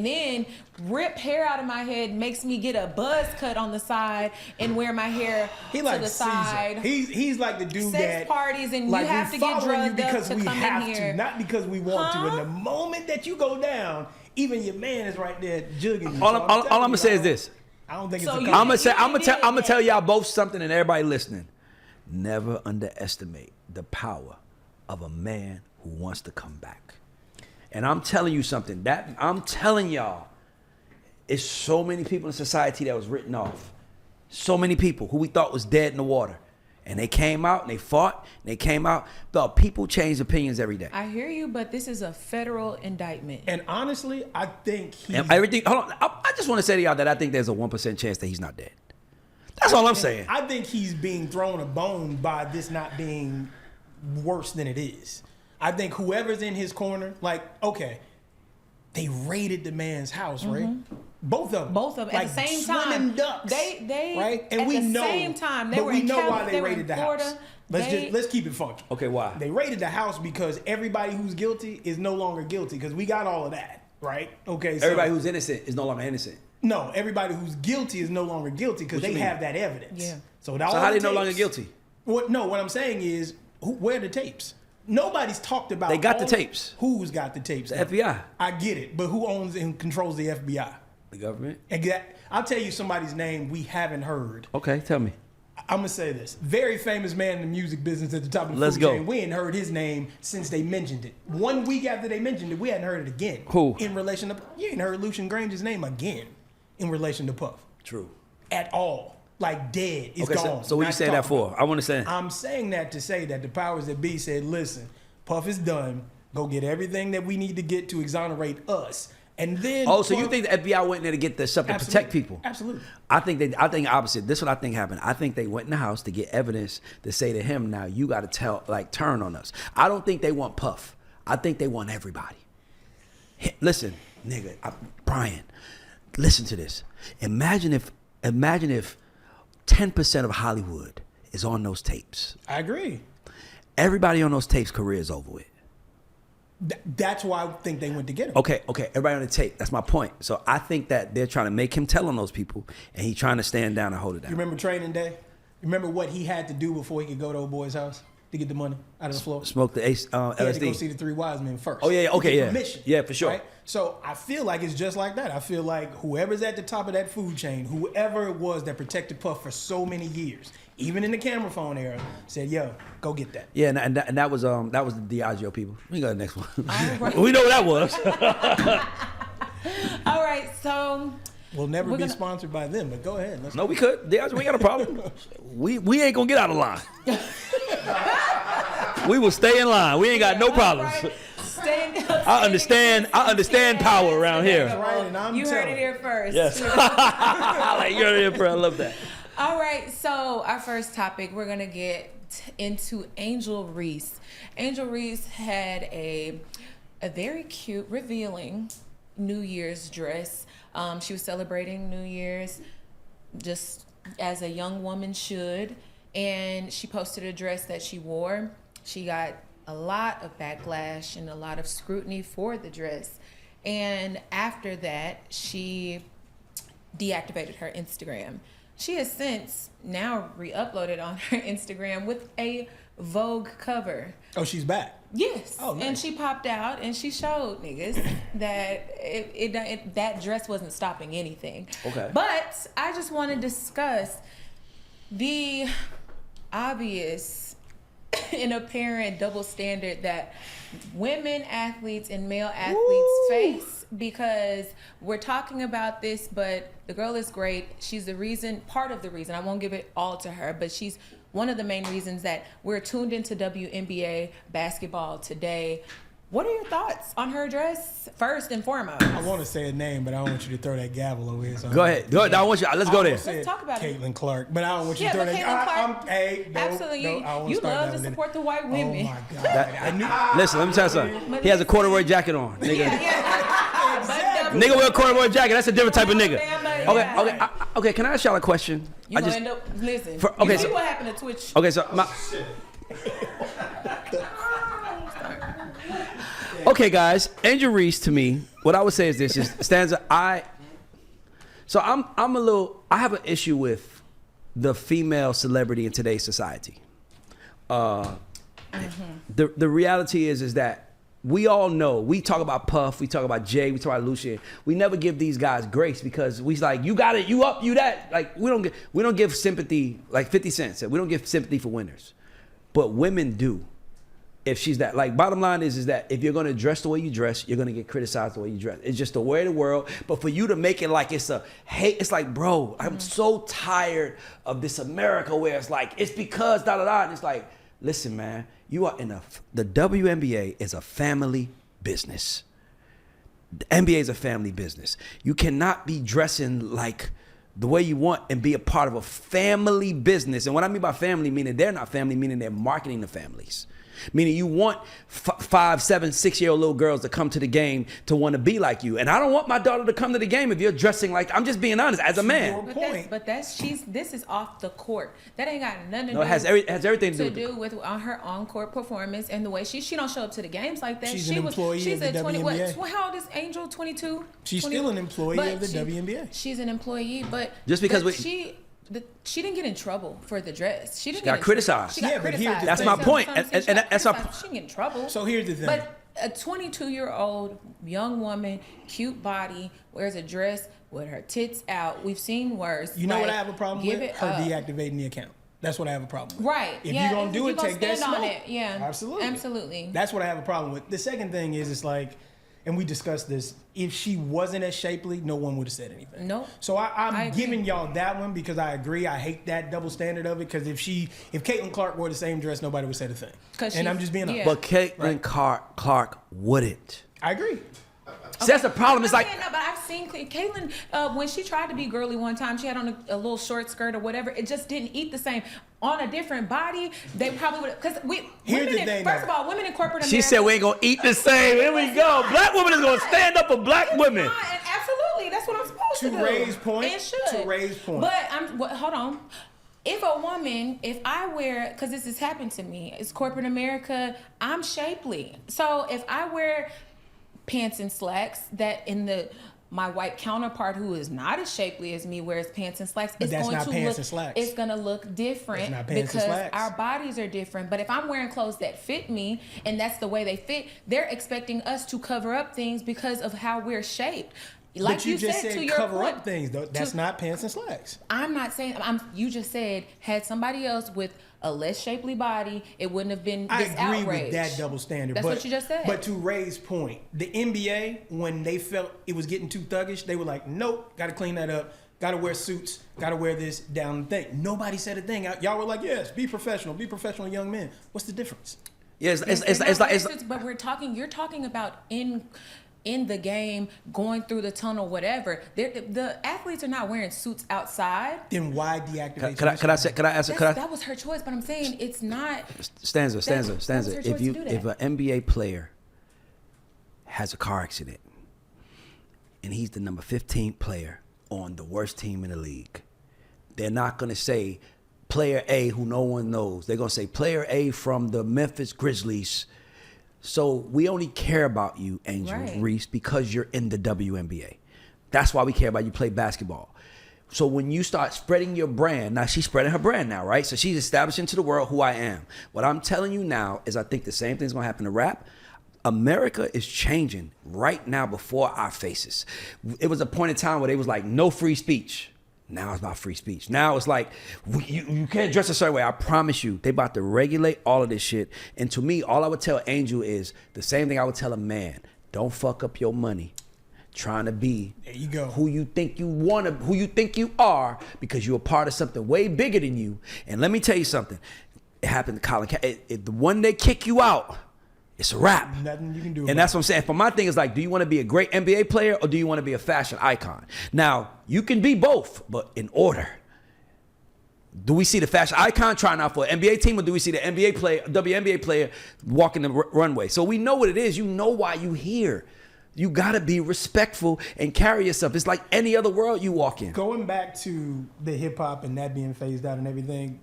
then rip hair out of my head, makes me get a buzz cut on the side and wear my hair He to like the Caesar. side. He's like the dude Sex that parties and like, you have we to get following you drugged up because to we come have in here. to, not because we want to. Huh? And the moment that you go down, even your man is right there jugging you. All So I'm telling gonna you, say I is don't- this. I don't think So it's a you- I'm compliment. gonna tell y'all both something, and everybody listening. Never underestimate the power of a man who wants to come back. And I'm telling you something. That I'm telling y'all, it's so many people in society that was written off. So many people who we thought was dead in the water. And they came out and they fought and they came out. But people change opinions every day. I hear you, but this is a federal indictment. And honestly, I think he's... And everything. Hold on. I just want to say to y'all that I think there's a 1% chance that he's not dead. That's all I'm saying. I think he's being thrown a bone by this not being worse than it is. I think whoever's in his corner, like, okay, they raided the man's house, right? Both of them. Both of them like at the same swimming time. ducks. They right? And at we the know, same time they but were we in know Cal- why they raided the Florida. house. Let's keep it functional. Okay, why? They raided the house because everybody who's guilty is no longer guilty because we got all of that, right? Okay, so Everybody who's innocent is no longer innocent. no, everybody who's guilty is no longer guilty because What you they mean? have that evidence. Yeah. So So how they no longer guilty? What I'm saying is, where are the tapes? Nobody's talked about. They got the tapes. Who's got the tapes? The though? FBI. I get it, but who owns and controls the FBI? The government. I'll tell you somebody's name we haven't heard. Okay, tell me. I'm gonna say this: very famous man in the music business at the top of the Let's food go. chain. We ain't heard his name since they mentioned it. 1 week after they mentioned it, we hadn't heard it again. Who? In relation to you ain't heard Lucian Grange's name again in relation to Puff True. at all. Like dead. It's Okay, gone. so what you Not saying that talked for? about. I want to say. I'm saying that to say that the powers that be said, listen, Puff is done. Go get everything that we need to get to exonerate us. And then Oh, so you Puff- think the FBI went in there to get the stuff to protect people? Absolutely. I think opposite. This is what I think happened. I think they went in the house to get evidence to say to him, now you got to turn on us. I don't think they want Puff. I think they want everybody. Listen, nigga, Brian, listen to this. Imagine if 10% of Hollywood is on those tapes. I agree. Everybody on those tapes' career is over with. That's why I think they went to get him. Okay, everybody on the tape. That's my point. So I think that they're trying to make him tell on those people, and he's trying to stand down and hold it down. You remember Training Day? You remember what he had to do before he could go to old boy's house to get the money out of the floor? Smoke the He had to go LSD. see the Three Wise Men first. Oh, yeah, okay, To get yeah. permission, Yeah, for sure. Right? So I feel like it's just like that. I feel like whoever's at the top of that food chain, whoever it was that protected Puff for so many years, even in the camera phone era, said, "Yo, go get that." Yeah, and that was the Diageo people. We go to the next one. right. We know what that was. All right, so We'll never We're be gonna- sponsored by them, but go ahead. Let's No, we could. Diageo, we ain't got a problem. We ain't gonna get out of line. We will stay in line. We ain't got no problems. All right, I understand power around here. That's right, and I'm You heard telling it here first. Yes. Like you're here for. I love that. All right, so our first topic, we're gonna get into Angel Reese. Angel Reese had a very cute, revealing New Year's dress. She was celebrating New Year's just as a young woman should, and she posted a dress that she wore. She got a lot of backlash and a lot of scrutiny for the dress, and after that, she deactivated her Instagram. She has since now re-uploaded on her Instagram with a Vogue cover. Oh, she's back. Yes. Oh, nice. And she popped out and she showed niggas that that dress wasn't stopping anything. Okay. But I just want to discuss the obvious and apparent double standard that women athletes and male athletes face, because we're talking about this, but the girl is great. She's the reason, part of the reason, I won't give it all to her, but she's one of the main reasons that we're tuned into WNBA basketball today. What are your thoughts on her dress, first and foremost? I want to say a name, but I don't want you to throw that gavel over here. So Go ahead. I want you. Let's go there. Let's talk about it. Caitlin Clark, but I don't want you Yeah, to throw but that. Caitlin Clark, Hey, no, absolutely. no, I don't wanna You start love that to one. support the white women. Oh my God! I knew. Listen, let me tell you something. He has a corduroy jacket on, nigga. Exactly. Nigga with a corduroy jacket. That's a different type of nigga. Yeah. Okay. Can I ask y'all a question? You gonna end up listen. Okay, you see so- what happened to Twitch? Okay, so okay, guys, Angel Reese to me, what I would say is this: I have an issue with the female celebrity in today's society. The reality is that we all know, we talk about Puff, we talk about Jay, we talk about Lucian. We never give these guys grace because we like, you got it, you up, you that. Like we don't give sympathy like 50 Cent said. We don't give sympathy for winners, but women do. if she's that. Like, bottom line is that if you're gonna dress the way you dress, you're gonna get criticized the way you dress. It's just the way of the world. But for you to make it like it's a hate, it's like, bro, I'm so tired of this America where it's like, it's because da da da. And it's like, listen, man, you are the WNBA is a family business. The NBA is a family business. You cannot be dressing like the way you want and be a part of a family business. And what I mean by family, meaning they're not family, meaning they're marketing the families. Meaning you want 5, 7, 6-year-old little girls to come to the game to want to be like you. And I don't want my daughter to come to the game if you're dressing like, I'm just being honest, as a man. This is off the court. That ain't got nothing to do. No, it has everything to do with her on-court performance and the way she don't show up to the games like that. She's an employee of the WNBA. How old is Angel? 22? She's 20, still an employee of the WNBA. She's an employee, but just because she didn't get in trouble for the dress. She got criticized. She got criticized. That's my point. And that's our. She didn't get in trouble. So here's the thing. But a 22-year-old young woman, cute body, wears a dress with her tits out. We've seen worse. You know what I have a problem with? Her deactivating the account. That's what I have a problem with. Right. If you're going to do it, take that smoke. Yeah. Absolutely. That's what I have a problem with. The second thing is, it's like, and we discussed this, if she wasn't as shapely, no one would have said anything. Nope. So I'm giving y'all that one because I agree. I hate that double standard of it, because if Caitlin Clark wore the same dress, nobody would say the thing. And I'm just being honest. But Caitlin Clark wouldn't. I agree. See, that's the problem. It's like, no, but I've seen Caitlin when she tried to be girly one time. She had on a little short skirt or whatever. It just didn't eat the same. On a different body, they probably would. Because first of all, women in corporate America. She said we ain't gonna eat the same. Here we go. Black women is gonna stand up for black women. Absolutely, that's what I'm supposed to do. To raise point. It should. To raise point. But hold on. If I wear, because this has happened to me, it's corporate America. I'm shapely, so if I wear pants and slacks that my white counterpart who is not as shapely as me wears pants and slacks, it's going to look different because our bodies are different. But if I'm wearing clothes that fit me and that's the way they fit, they're expecting us to cover up things because of how we're shaped. Like but you just said to your cover point, up things though. That's not pants and slacks. I'm not saying. You just said had somebody else with a less shapely body, it wouldn't have been this outrage. I agree with that double standard. That's what you just said. But to Ray's point, the NBA, when they felt it was getting too thuggish, they were like, nope, got to clean that up. Got to wear suits. Got to wear this down the thing. Nobody said a thing. Y'all were like, yes, be professional, young men. What's the difference? Yeah, it's like. But you're talking about in the game, going through the tunnel, whatever. The athletes are not wearing suits outside. Then why deactivate? That was her choice, but I'm saying it's not. Stanza. If an NBA player has a car accident and he's the number 15 player on the worst team in the league, they're not gonna say player A who no one knows. They're gonna say player A from the Memphis Grizzlies. So we only care about you, Angel Reese, because you're in the WNBA. That's why we care about you play basketball. So when you start spreading your brand, now she's spreading her brand now, right? So she's establishing to the world who I am. What I'm telling you now is I think the same thing's gonna happen to rap. America is changing right now before our faces. It was a point in time where they was like, no free speech. Now it's about free speech. Now it's like, you can't dress a certain way. I promise you, they about to regulate all of this shit. And to me, all I would tell Angel is the same thing I would tell a man. Don't fuck up your money trying to be who you think you are, because you're a part of something way bigger than you. And let me tell you something. It happened to Colin. If the one they kick you out, it's a wrap. Nothing you can do. And that's what I'm saying. For my thing is like, do you want to be a great NBA player or do you want to be a fashion icon? Now, you can be both, but in order. Do we see the fashion icon trying out for an NBA team, or do we see the WNBA player walking the runway? So we know what it is. You know why you here. You got to be respectful and carry yourself. It's like any other world you walk in. Going back to the hip hop and that being phased out and everything,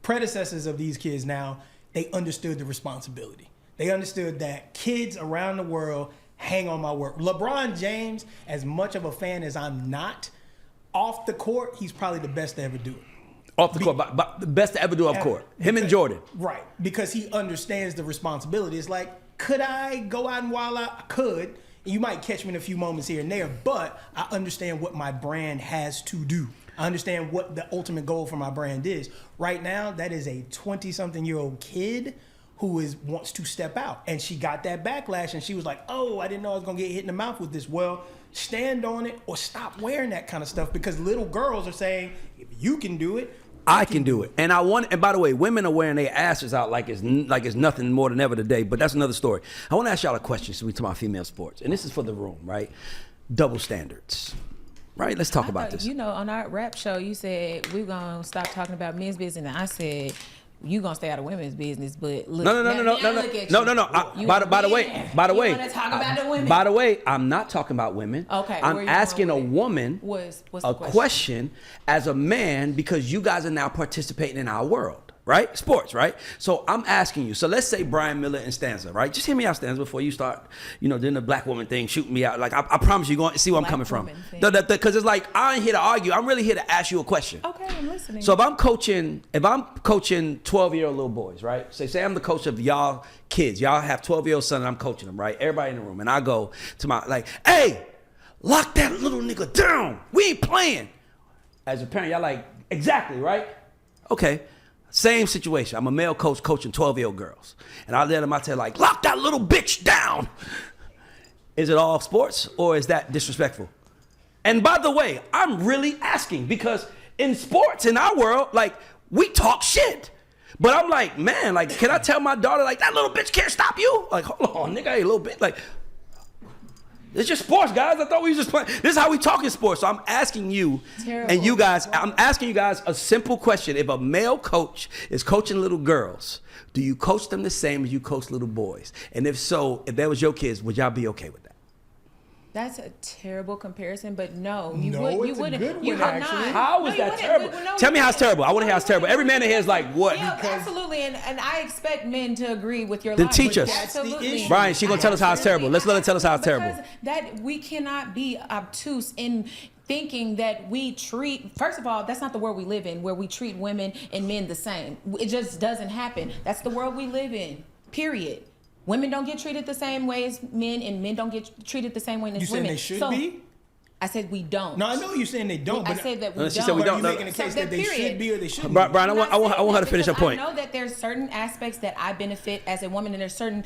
predecessors of these kids now, they understood the responsibility. They understood that kids around the world hang on my work. LeBron James, as much of a fan as I'm not, off the court, he's probably the best to ever do it. Off the court, but the best to ever do off court. Him and Jordan. Right, because he understands the responsibility. It's like, could I go out and wild out? I could. And you might catch me in a few moments here and there, but I understand what my brand has to do. I understand what the ultimate goal for my brand is. Right now, that is a 20-something-year-old kid who wants to step out. And she got that backlash, and she was like, oh, I didn't know I was going to get hit in the mouth with this. Well, stand on it or stop wearing that kind of stuff, because little girls are saying, if you can do it, I can do it. And and by the way, women are wearing their asses out like it's nothing more than ever today, but that's another story. I want to ask y'all a question since we talk about female sports, and this is for the room, right? Double standards, right? Let's talk about this. You know, on our rap show, you said we're going to stop talking about men's business, and I said, you gonna stay out of women's business, but look. No. By the way, wanna talk about the women? By the way, I'm not talking about women. Okay, I'm asking a woman what's a question as a man, because you guys are now participating in our world, right? Sports, right? So I'm asking you. So let's say Brian Miller and Stanza, right? Just hear me out, Stanza, before you start, doing the black woman thing, shooting me out. Like I promise you're going to see where I'm coming from. Because it's like I ain't here to argue. I'm really here to ask you a question. Okay, I'm listening. So if I'm coaching 12-year-old little boys, right? Say I'm the coach of y'all kids. Y'all have 12-year-old son and I'm coaching them, right? Everybody in the room. And I go to my, hey, lock that little nigga down. We ain't playing. As a parent, y'all like, exactly, right? Okay. Same situation. I'm a male coach coaching 12-year-old girls. And I let them out there like, lock that little bitch down. Is it all sports or is that disrespectful? And by the way, I'm really asking, because in sports, in our world, like, we talk shit. But I'm like, man, like, can I tell my daughter, like, that little bitch can't stop you? Like, hold on, nigga, hey, little bitch. Like, it's just sports, guys. I thought we was just playing. This is how we talk in sports. So I'm asking you and you guys, I'm asking you guys a simple question. If a male coach is coaching little girls, do you coach them the same as you coach little boys? And if so, if that was your kids, would y'all be okay with that? That's a terrible comparison, but no, you No, wouldn't. it's a good You one, would actually. not. How is No, that you terrible? wouldn't. No, Tell me you how it's wouldn't. terrible. I want to hear how it's terrible. Every man in here is like, what? Yeah, absolutely, and I expect men to agree with your Then logic. teach us. That's the Absolutely. issue. Brian, she gonna tell us how it's terrible. Let's let her tell us how it's terrible. Because that we cannot be obtuse in thinking that we treat, first of all, that's not the world we live in, where we treat women and men the same. It just doesn't happen. That's the world we live in, period. Women don't get treated the same way as men, and men don't get treated the same way as You saying women. they should be? I said we don't. No, I know you're saying they don't. I but said that we No, don't. she said we But are don't. you No, making a So case that that they period. should be or they shouldn't Brian, be? I want her to finish her point. I know that there's certain aspects that I benefit as a woman, and there's certain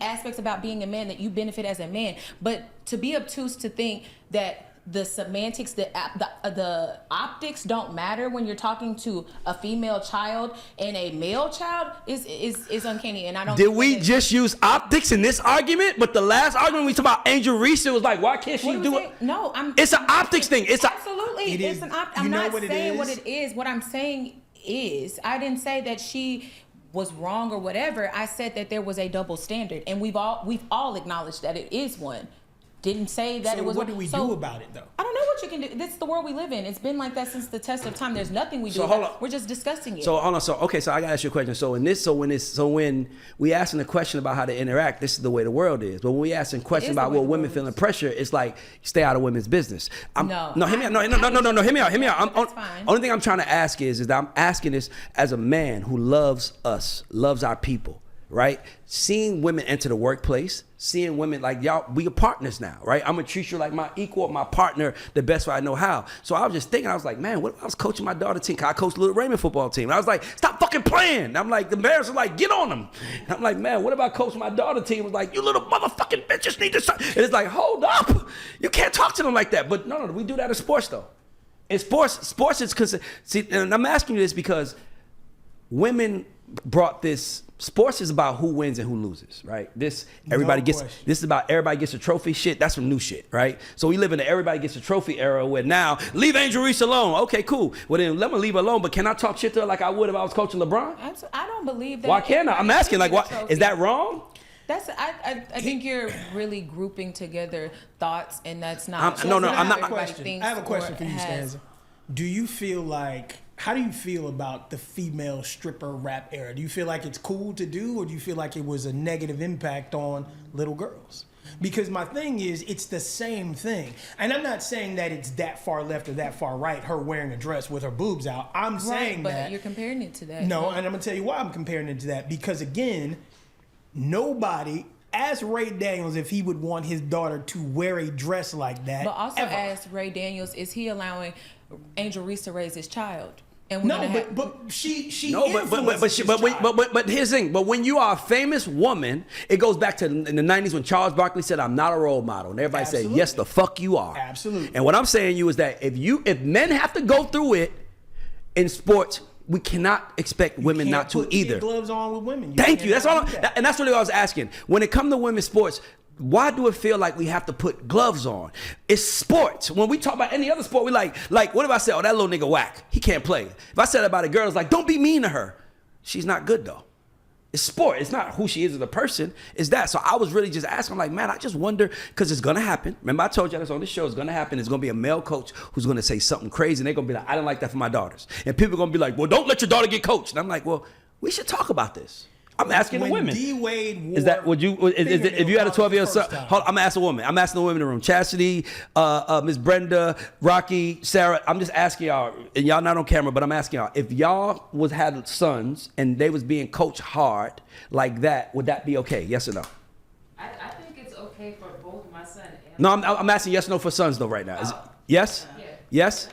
aspects about being a man that you benefit as a man. But to be obtuse to think that the semantics, the optics don't matter when you're talking to a female child and a male child is uncanny. And I don't. Did we just use optics in this argument? But the last argument we talked about Angel Reese, it was like, why can't she do it? No, It's an optics thing. It's absolutely. It It's is. an optics. You I'm know not what it saying is? what it is. What I'm saying is, I didn't say that she was wrong or whatever. I said that there was a double standard, and we've all acknowledged that it is one. Didn't say that So it was. what do we do about it, though? I don't know what you can do. This is the world we live in. It's been like that since the test of time. There's nothing we do. So about hold it. on. We're just discussing it. So hold on. So I gotta ask you a question. When we asking the question about how to interact, this is the way the world is. But when we asking questions is the about way what the women world feeling is. pressure, it's like stay out of women's business. Hear me out. No, hear me out. That's fine. Only thing I'm trying to ask is that I'm asking this as a man who loves us, loves our people. Right? Seeing women enter the workplace, seeing women like y'all, we are partners now, right? I'm gonna treat you like my equal, my partner, the best way I know how. So I was just thinking, I was like, man, what if I was coaching my daughter's team? 'Cause I coached Little Raymond football team. And I was like, stop fucking playing. And I'm like, the parents are like, get on them. And I'm like, man, what if I coached my daughter's team? It was like, you little motherfucking bitches need to stop. And it's like, hold up. You can't talk to them like that. But no, we do that in sports though. In sports is considered, see, and I'm asking you this because women brought this. Sports is about who wins and who loses, right? This is about everybody gets a trophy shit. That's some new shit, right? So we live in the everybody gets a trophy era where now leave Angel Reese alone. Okay, cool. Well then let me leave her alone. But can I talk shit to her like I would if I was coaching LeBron? I don't believe that. Why can't I? I'm asking, like, why is that wrong? That's I think you're really grouping together thoughts, and that's not. I'm not. I have a question for you, Stanza. Do you feel like? How do you feel about the female stripper rap era? Do you feel like it's cool to do, or do you feel like it was a negative impact on little girls? Because my thing is, it's the same thing. And I'm not saying that it's that far left or that far right, her wearing a dress with her boobs out. I'm saying but that. You're comparing it to that. No, and I'm going to tell you why I'm comparing it to that. Because again, nobody asked Ray Daniels if he would want his daughter to wear a dress like that. But also ever. ask Ray Daniels, is he allowing Angel Reese to raise his child. And No, but she No, but here's the thing. But when you are a famous woman, it goes back to in the 90s when Charles Barkley said, "I'm not a role model," and everybody said, "Yes, the fuck you are." Absolutely. And what I'm saying to you is that if men have to go through it in sports, we cannot expect women not to either. Kid gloves on with women. Thank you. That's all. And that's really what I was asking. When it comes to women's sports, why do it feel like we have to put gloves on? It's sports. When we talk about any other sport, we like what if I say, "Oh, that little nigga whack. He can't play." If I said about a girl, it's like, don't be mean to her. She's not good though. It's sport. It's not who she is as a person. It's that. So I was really just asking, like, man, I just wonder, because it's going to happen. Remember, I told you this on this show, it's going to happen. It's going to be a male coach who's going to say something crazy, and they're going to be like, I don't like that for my daughters. And people are going to be like, well, don't let your daughter get coached. And I'm like, well, we should talk about this. I'm asking the women. D-Wade wore is that would you? Is it, if you had a 12-year son, hold on, I'm asking a woman. I'm asking the women in the room. Chastity, Miss Brenda, Rocky, Sarah. I'm just asking y'all, and y'all not on camera, but I'm asking y'all, if y'all had sons and they was being coached hard like that, would that be okay? Yes or no? I think it's okay for both my son and No, I'm asking yes or no for sons though right now. Is it, yes? Yeah. Yes?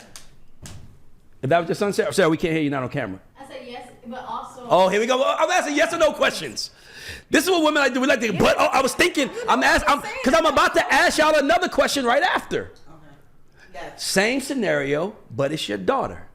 If that was your son, Sarah? Sarah, we can't hear you, not on camera. I said yes, but also. Oh, here we go. I'm asking yes or no questions. This is what women like to do. We like to, but I was thinking, because I'm about to ask y'all another question right after. Okay. Same scenario, but it's your daughter.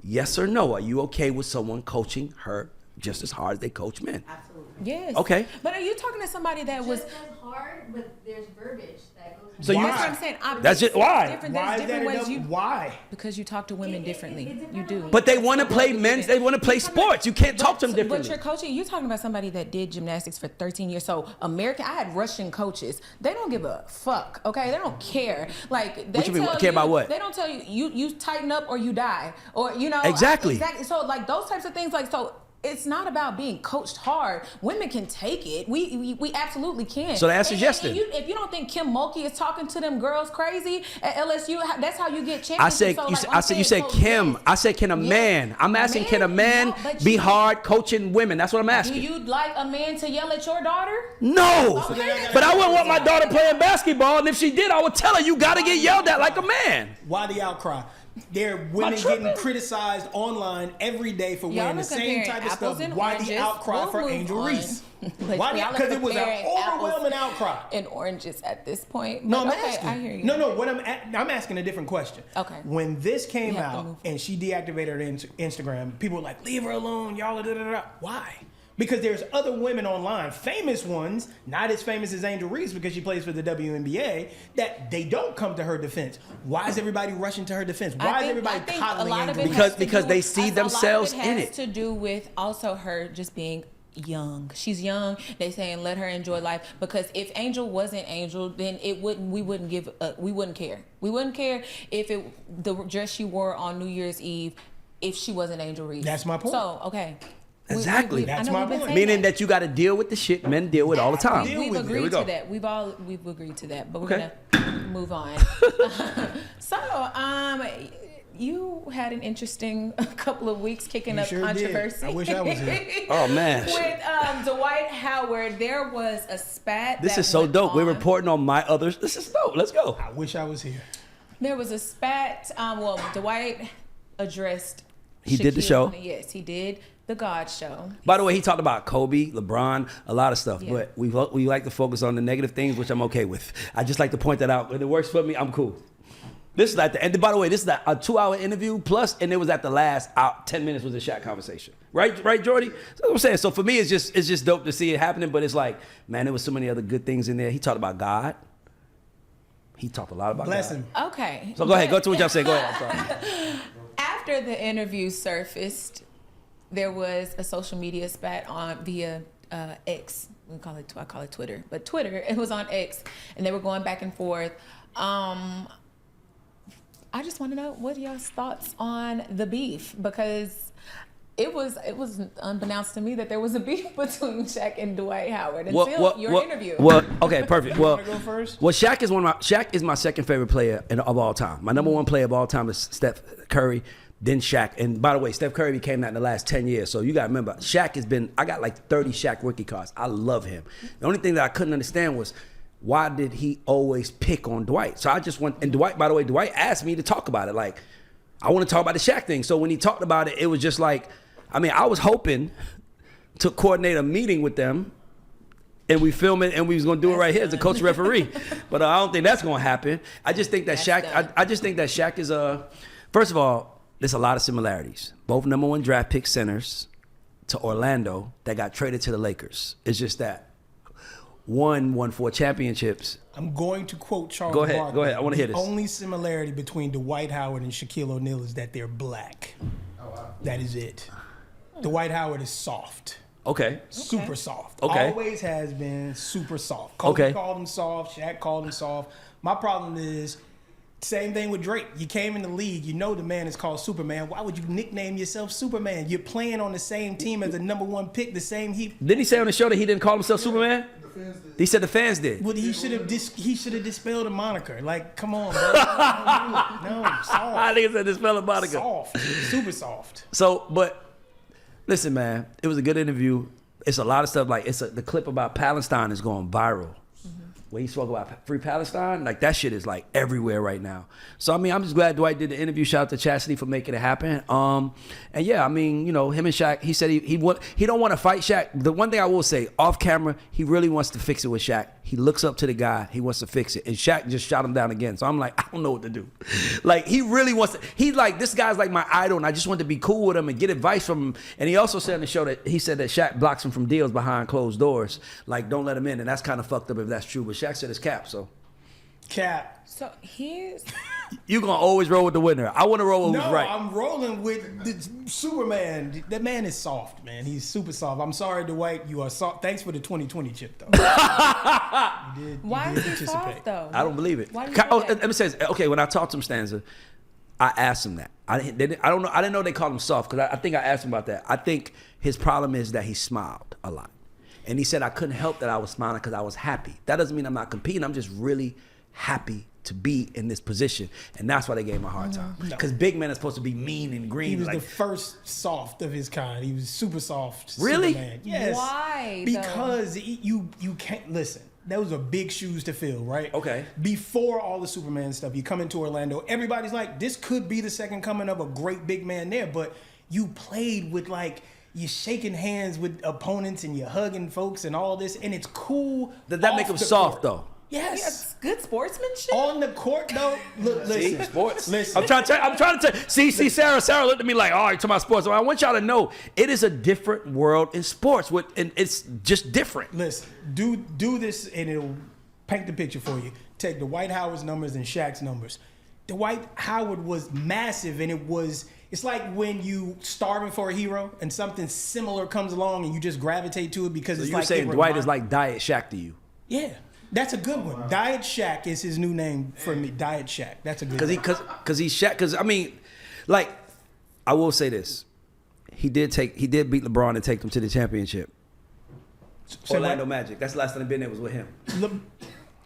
Yes or no? Are you okay with someone coaching her just as hard as they coach men? Absolutely. Yes. Okay. But are you talking to somebody that was? Just as hard, but there's verbiage that goes. So you- That's what I'm saying. That's just why. Different, Why there's is that different a ways double? you. Why? Because you talk to women differently. it depends You on do. what But they want to play men's. They want to play sports. You can't talk to them But differently. you're coaching. You're talking about somebody that did gymnastics for 13 years. So American. I had Russian coaches. They don't give a fuck. Okay, they don't care. Like they What you mean, tell care about what? They don't tell you. You tighten up or you die. Or you know. Exactly. Exactly. So like those types of things. Like so. It's not about being coached hard. Women can take it. We absolutely can. So the answer is yes And then. if you don't think Kim Mulkey is talking to them girls crazy at LSU, that's how you get champions. I said, you said Kim. I said, can a man? I'm asking, can a man No, but be you- hard coaching women? That's what I'm Do asking. you like a man to yell at your daughter? No, Okay. but I wouldn't want my daughter playing basketball, and if she did, I would tell her, you got to get yelled at like a man. Why the outcry? There are women tripping? getting criticized online every day for wearing the are same comparing type of apples stuff. and Why the oranges. outcry We'll for move Angel on. Reese? But Why? y'all are Because it was an comparing overwhelming apples outcry. and oranges at this point. No, But I'm okay, asking. I hear you. No. What I'm asking a different question. Okay. When this came You have to out move. and she deactivated her Instagram, people were like, "Leave her alone, y'all." Da, da, da, da. Why? Because there's other women online, famous ones, not as famous as Angel Reese because she plays for the WNBA, that they don't come to her defense. Why is everybody rushing to her defense? Why is everybody coddling Angel Reese? Because they see themselves in it. has to do with also her just being young. She's young. They saying let her enjoy life because if Angel wasn't Angel, then we wouldn't care. We wouldn't care if the dress she wore on New Year's Eve if she wasn't Angel Reese. That's my point. So okay. Exactly. That's I know my we've been point. saying Meaning that you got to deal with the shit men deal with all the time. Deal We've with it. Here we agreed go. to that. We've agreed to that, but we're Okay. gonna move on. So, you had an interesting couple of weeks kicking You up sure did. controversy. I wish I was here. Oh, man. With Dwight Howard, there was a spat. This that is so went dope. We're on. reporting on my others. This is dope. Let's go. I wish I was here. There was a spat. Dwight addressed. He did the Shaquille show. O'Neal. Yes, he did the God Show. By the way, he talked about Kobe, LeBron, a lot of stuff. Yeah. But we like to focus on the negative things, which I'm okay with. I just like to point that out. When it works for me, I'm cool. This is at the end. By the way, this is a 2-hour interview plus, and it was at the last 10 minutes was a Shaq conversation. Right, Jordy? That's what I'm saying. So for me, it's just dope to see it happening. But it's like, man, there was so many other good things in there. He talked about God. He talked a lot about Bless God. him. Okay. So go ahead. Go to what y'all say. Go ahead. I'm sorry. After the interview surfaced, there was a social media spat via X. I call it Twitter, but Twitter. It was on X, and they were going back and forth. I just want to know what are y'all's thoughts on the beef because it was unbeknownst to me that there was a beef between Shaq and Dwight Howard until your interview. Well, okay, perfect. Well, wanna go first? well, Shaq is my second favorite player of all time. My number one player of all time is Steph Curry, then Shaq. And by the way, Steph Curry became that in the last 10 years. So you got to remember, I got like 30 Shaq rookie cards. I love him. The only thing that I couldn't understand was why did he always pick on Dwight? So I just went, and Dwight, by the way, Dwight asked me to talk about it. Like, I want to talk about the Shaq thing. So when he talked about it, it was just like, I mean, I was hoping to coordinate a meeting with them and we film it and we was going to do it right here as a coach referee. But I don't think that's going to happen. I just think that I just think that Shaq is first of all, there's a lot of similarities. Both number 1 draft pick centers to Orlando that got traded to the Lakers. It's just that one won 4 championships. I'm going to quote Charles Go ahead. Barkley. Go ahead. I want to hear this. The only similarity between Dwight Howard and Shaquille O'Neal is that they're black. Oh, wow. That is it. Dwight Howard is soft. Okay. Super soft. Okay. Always has been super soft. Kobe Okay. called him soft. Shaq called him soft. My problem is, same thing with Drake. You came in the league. You know the man is called Superman. Why would you nickname yourself Superman? You're playing on the same team as the number 1 pick, the same heap. Didn't he say on the show that he didn't call himself Superman? He said the fans did. Well, he should have dispelled the moniker. Like, come on, bro. No, soft. I think he said dispel the moniker. Soft. Super soft. So, but listen, man, it was a good interview. It's a lot of stuff. Like, the clip about Palestine is going viral. When he spoke about Free Palestine, like that shit is like everywhere right now. So I mean, I'm just glad Dwight did the interview. Shout out to Chastity for making it happen. And yeah, I mean, you know, him and Shaq. He said he don't want to fight Shaq. The one thing I will say, off camera, he really wants to fix it with Shaq. He looks up to the guy. He wants to fix it, and Shaq just shot him down again. So I'm like, I don't know what to do. Like he really wants to. He's like, this guy's like my idol, and I just want to be cool with him and get advice from him. And he also said on the show that he said that Shaq blocks him from deals behind closed doors. Like, don't let him in, and that's kind of fucked up if that's true. But Shaq said it's cap. So Cap. So here's you gonna always roll with the winner. I want to roll with who's right. I'm rolling with the Superman. That man is soft, man. He's super soft. I'm sorry, Dwight. You are soft. Thanks for the 2020 chip, though. why is he soft though? I don't believe it. Why do you say that? Let me say this. Okay, when I talked to him, Stanza, I asked him that. I don't know. I didn't know they called him soft because I think I asked him about that. I think his problem is that he smiled a lot, and he said I couldn't help that I was smiling because I was happy. That doesn't mean I'm not competing. I'm just really happy to be in this position, and that's why they gave him a hard time. Because big men are supposed to be mean and green. He was like, the first soft of his kind. He was super soft. Really? Superman. Yes. Why, Because you can't listen. Those are big shoes to fill, right? Okay. Before all the Superman stuff, you come into Orlando. Everybody's like, this could be the second coming of a great big man there, but you played with like. You're shaking hands with opponents and you're hugging folks and all this, and it's cool. Did that make him soft though? Yes. Yes, good sportsmanship. On the court, though, look, See, listen. sports. Listen. I'm trying to tell. See, Sarah looked at me like, oh, you're talking about sports. I want y'all to know it is a different world in sports, and it's just different. Listen, do this, and it'll paint the picture for you. Take Dwight Howard's numbers and Shaq's numbers. Dwight Howard was massive, and it's like when you starving for a hero, and something similar comes along, and you just gravitate to it because So it's you're like saying Dwight is like Diet Shaq to you? yeah. That's a good one. Diet Shaq is his new name for me. Diet Shaq. That's a good one. Because he's Shaq. Because I mean, like, I will say this: he did beat LeBron and take them to the championship. Orlando Magic. That's the last time I've been there was with him.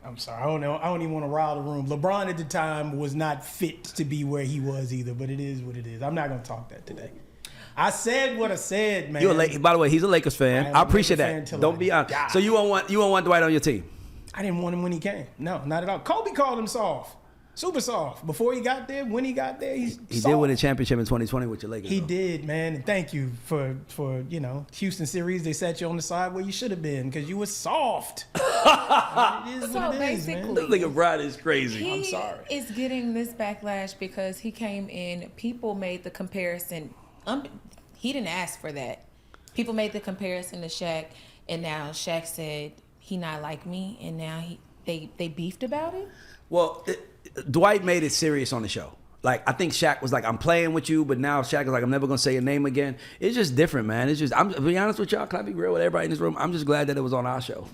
I'm sorry. I don't even want to rile the room. LeBron at the time was not fit to be where he was either, but it is what it is. I'm not going to talk that today. I said what I said, man. By the way, he's a Lakers fan. I appreciate that. Don't be honest. die. So you won't want Dwight on your team? I didn't want him when he came. No, not at all. Kobe called him soft. Super soft. Before he got there, when he got there, he did win a championship in 2020 with your Lakers. He though. did, man. And thank you for Houston series. They sat you on the side where you should have been because you were soft. It is So what it is, basically, man. This nigga Brad is crazy. he I'm sorry. is getting this backlash because he came in. People made the comparison. He didn't ask for that. People made the comparison to Shaq, and now Shaq said he not like me, and now they beefed about it. Well, Dwight made it serious on the show. Like, I think Shaq was like, I'm playing with you, but now Shaq is like, I'm never going to say your name again. It's just different, man. It's just, to be honest with y'all, can I be real with everybody in this room? I'm just glad that it was on our show.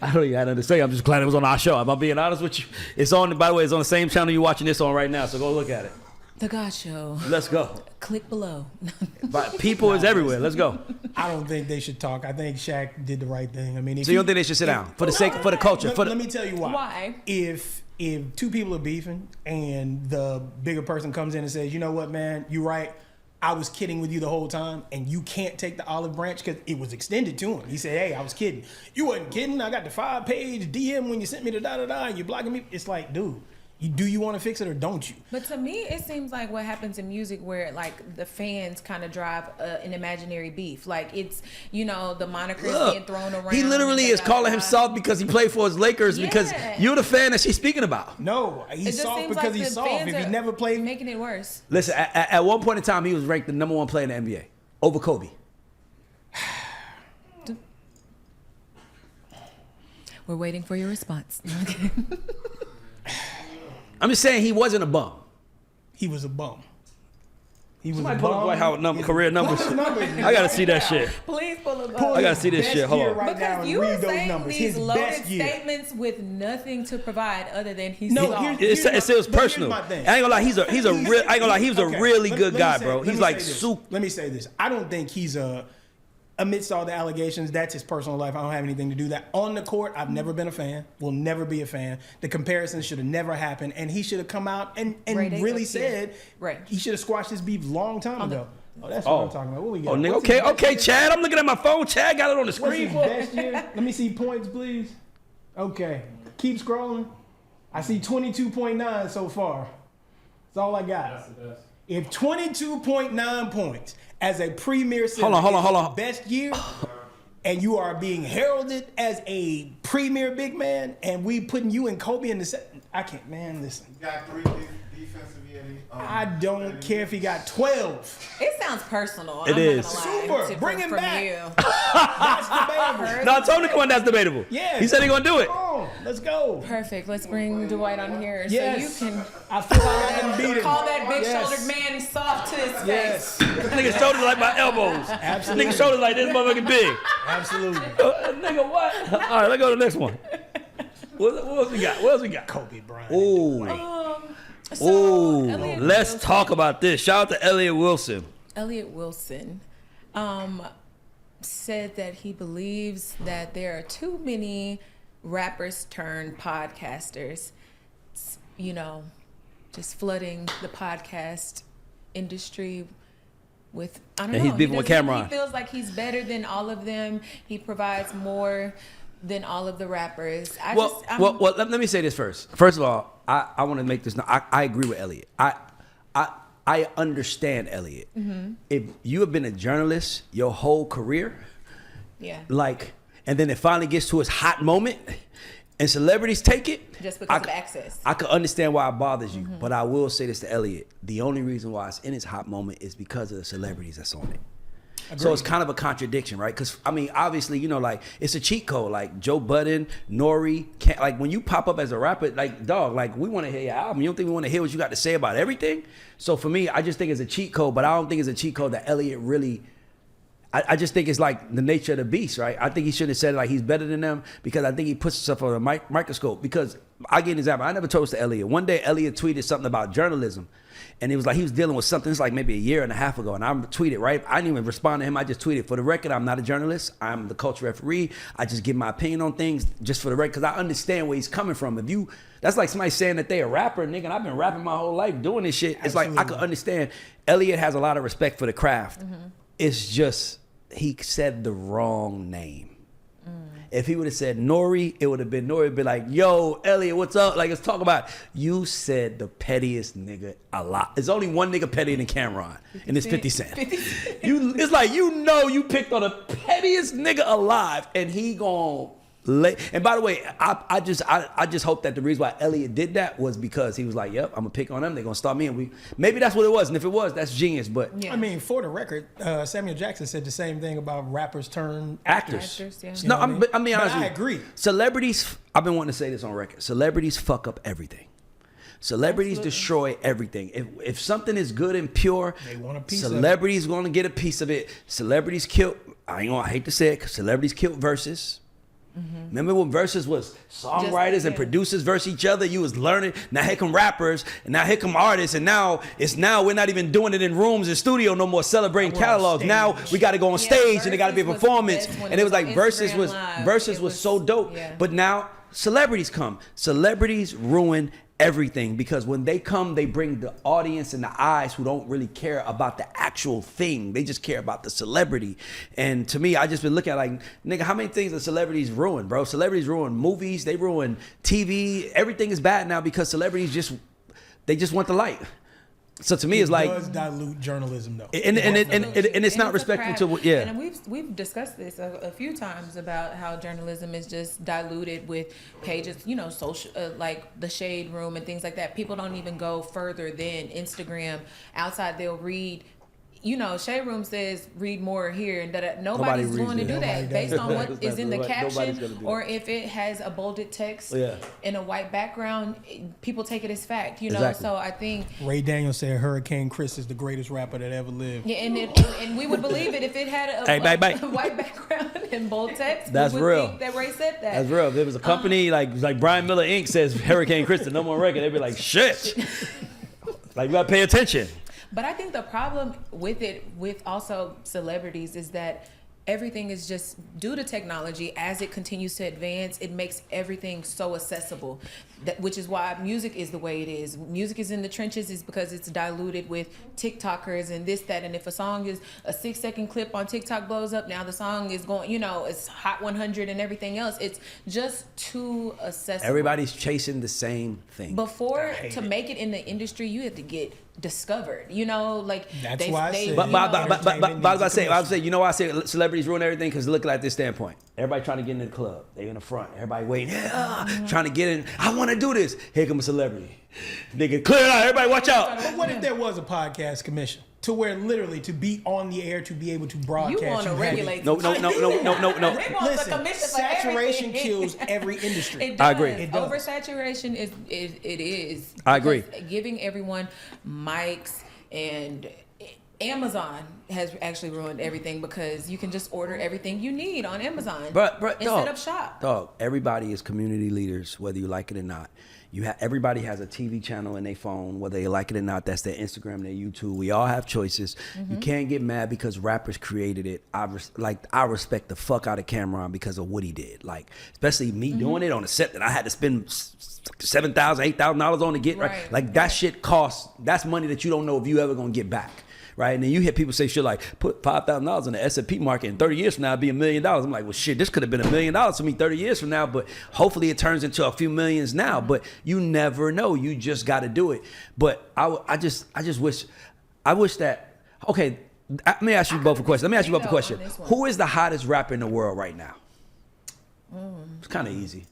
I don't even have nothing to say. I'm just glad it was on our show. I'm being honest with you. It's on, by the way, it's on the same channel you're watching this on right now, so go look at it. The God Show. Let's go. Click below. But people is everywhere. Let's go. I don't think they should talk. I think Shaq did the right thing. I mean, So you don't think they should sit down for the culture? Let me tell you why. Why? If two people are beefing and the bigger person comes in and says, you know what, man, you're right. I was kidding with you the whole time, and you can't take the olive branch because it was extended to him. He said, hey, I was kidding. You wasn't kidding. I got the 5-page DM when you sent me the da-da-da, and you're blocking me. It's like, dude, Do you want to fix it or don't you? But to me, it seems like what happens in music where like the fans kind of drive an imaginary beef. Like it's, you know, the moniker is being thrown around. He literally is calling him soft because he played for his Lakers because you're the fan that she's speaking about. No, he's soft because he's soft. If he never played. Making it worse. Listen, at one point in time, he was ranked the #1 player in the NBA over Kobe. We're waiting for your response. I'm just saying he wasn't a bum. He was a bum. He was Somebody a pull bum. up Dwight Howard career numbers. I gotta see that shit. Please pull it up. I gotta see this Best shit. Hold year on. right now Because and you read are those saying numbers. these His loaded best year. statements with nothing to provide other than he's No, soft. here's It feels but here's personal. my I thing. ain't gonna lie. He's a real. I ain't gonna lie. He's a Okay, really let good me guy, say- bro. let me He's like say this. super. Let me say this. I don't think he's amidst all the allegations, that's his personal life. I don't have anything to do with that. On the court, I've never been a fan. Will never be a fan. The comparison should have never happened, and he should have come out and Right, really yeah. said Right. he should have squashed this beef long time ago. Oh, that's Oh. what I'm talking about. What we got? Oh, nigga. What's his Okay, best okay, year? Chad. I'm looking at my phone. Chad got it on the What's screen. his best year? Let me see points, please. Okay, keep scrolling. I see 22.9 so far. That's all I got. That's the best. If 22.9 points as a premier center Hold on. is his best year, and you are being heralded as a premier big man, and we putting you and Kobe in the set, I can't, man, listen. He got 3 defensive years. I don't care if he got 12. It sounds personal. It I'm is. Not gonna lie, Super. Bring him from back. You. That's debatable. No, I told him, come on, that's debatable. Yeah. He said he gonna do it. Come on, let's go. Perfect. Let's bring Dwight on here Yes. so you can I feel like I can beat him. call that big Yes. shouldered man soft to his face. Yes, Nigga shoulders like my elbows. absolutely. Nigga shoulders like this motherfucking big. Absolutely. Nigga, what? All right, let's go to the next one. What else we got? What else we got? Kobe Bryant. Ooh. So, Ooh. Elliott Let's Wilson- talk about this. Shout out to Elliott Wilson. Elliott Wilson said that he believes that there are too many rappers turned podcasters, you know, just flooding the podcast industry with, I don't know. And he's beefing with Cameron. He feels like he's better than all of them. He provides more than all of the rappers. Well, let me say this first. First of all, I want to make this. I agree with Elliott. I understand Elliott. Mm-hmm. If you have been a journalist your whole career, yeah. like, and then it finally gets to its hot moment, and celebrities take it, Just because of access. I could understand why it bothers you, but I will say this to Elliott: the only reason why it's in its hot moment is because of the celebrities that's on it. So it's kind of a contradiction, right? Because, I mean, obviously, you know, like, it's a cheat code. Like, Joe Budden, Nori, like, when you pop up as a rapper, like, dog, like, we want to hear your album. You don't think we want to hear what you got to say about everything? So, for me, I just think it's a cheat code, but I don't think it's a cheat code that Elliott really... I just think it's like the nature of the beast, right? I think he shouldn't have said like he's better than them because I think he puts himself on a microscope. Because I give an example. I never told this to Elliott. One day, Elliott tweeted something about journalism. And it was like he was dealing with something. It's like maybe a year and a half ago. And I tweeted, right? I didn't even respond to him. I just tweeted, for the record, I'm not a journalist. I'm the culture referee. I just give my opinion on things just for the record because I understand where he's coming from. That's like somebody saying that they a rapper, nigga. And I've been rapping my whole life doing this shit. It's like I could understand. Elliott has a lot of respect for the craft. It's just he said the wrong name. If he would have said Nori, it would have been Nori. It'd be like, yo, Elliott, what's up? Like, let's talk about it. You said the pettiest nigga alive. There's only one nigga pettier than Cameron, and it's 50 Cent. It's like, you know you picked on the pettiest nigga alive, and he gon' lay. And by the way, I just hope that the reason why Elliott did that was because he was like, yep, I'm gonna pick on them. They're gonna start me, and maybe that's what it was. And if it was, that's genius. But Yeah. I mean, for the record, Samuel Jackson said the same thing about rappers turned actors. Yeah. You No, know what I mean? I mean, But honestly, I agree. Celebrities, I've been wanting to say this on record. Celebrities fuck up everything. Celebrities Absolutely. destroy everything. If something is good and pure, They want a piece of it. celebrities going to get a piece of it. Celebrities killed. I hate to say it, 'cause celebrities killed verses. Remember when verses was songwriters and producers versus each other? You was learning. Now here come rappers, and now here come artists, and now we're not even doing it in rooms and studio no more, celebrating We're on catalogs. Now stage. we got to go on stage, and it got to be a Versus was the performance. best when And it it was was like on verses Instagram was Live. verses It was was- so dope. yeah. But now celebrities come. Celebrities ruin everything, because when they come, they bring the audience and the eyes who don't really care about the actual thing. They just care about the celebrity. And to me, I just been looking at like, nigga, how many things the celebrities ruin, bro? Celebrities ruin movies, they ruin TV. Everything is bad now because celebrities just want the light. So to me, it's like, does dilute journalism though, and it's not respectful to And we've discussed this a few times about how journalism is just diluted with pages, social like the Shade Room and things like that. People don't even go further than Instagram. Outside, they'll read. Shade Room says read more here, and that nobody's going to do that based on what is in the caption, or if it has a bolded text in a white background, people take it as fact. Exactly. So I think Ray Daniels said Hurricane Chris is the greatest rapper that ever lived. Yeah, and we would believe it if it had a white background and bold text. That's we would real. Think that Ray said that. That's real. If there was a company like Brian Miller Inc. says Hurricane Chris, the number one record, they'd be like, shit. Like, you gotta pay attention. But I think the problem with also celebrities is that everything is just due to technology. As it continues to advance, it makes everything so accessible, which is why music is the way it is. Music is in the trenches is because it's diluted with TikTokers and this, that. And if a song is a 6-second clip on TikTok blows up, now the song is going, it's Hot 100 and everything else. It's just too accessible. Everybody's chasing the same thing. Before, to make it in the industry, you have to get discovered, That's why I said. But I was about to say, you know why I say celebrities ruin everything? Because look at this standpoint. Everybody trying to get into the club. They in the front. Everybody waiting. Trying to get in. I want to do this. Here comes a celebrity. Nigga, clear it out. Everybody watch out. But what if there was a podcast commission to where literally to be on the air, to be able to broadcast? You want to regulate? No. Listen, saturation kills every industry. It does. I agree. It does. Oversaturation is. I agree. Giving everyone mics, and Amazon has actually ruined everything because you can just order everything you need on Amazon. But and set up shop. Dog, everybody is community leaders, whether you like it or not. Everybody has a TV channel in their phone, whether they like it or not. That's their Instagram, their YouTube. We all have choices. Mm-hmm. You can't get mad because rappers created it. I respect the fuck out of Cameron because of what he did. Like, especially me doing it on a set that I had to spend $7,000, $8,000 on to get. Right. Like, that shit costs. That's money that you don't know if you ever gonna get back. Right, and then you hear people say shit like, put $5,000 in the S&P market, and 30 years from now it'll be $1 million. I'm like, well, shit, this could have been $1 million for me 30 years from now, but hopefully it turns into a few millions now. But you never know. You just got to do it. But I just wish that. Okay, let me ask you both a question. Who is the hottest rapper in the world right now? It's kind of easy.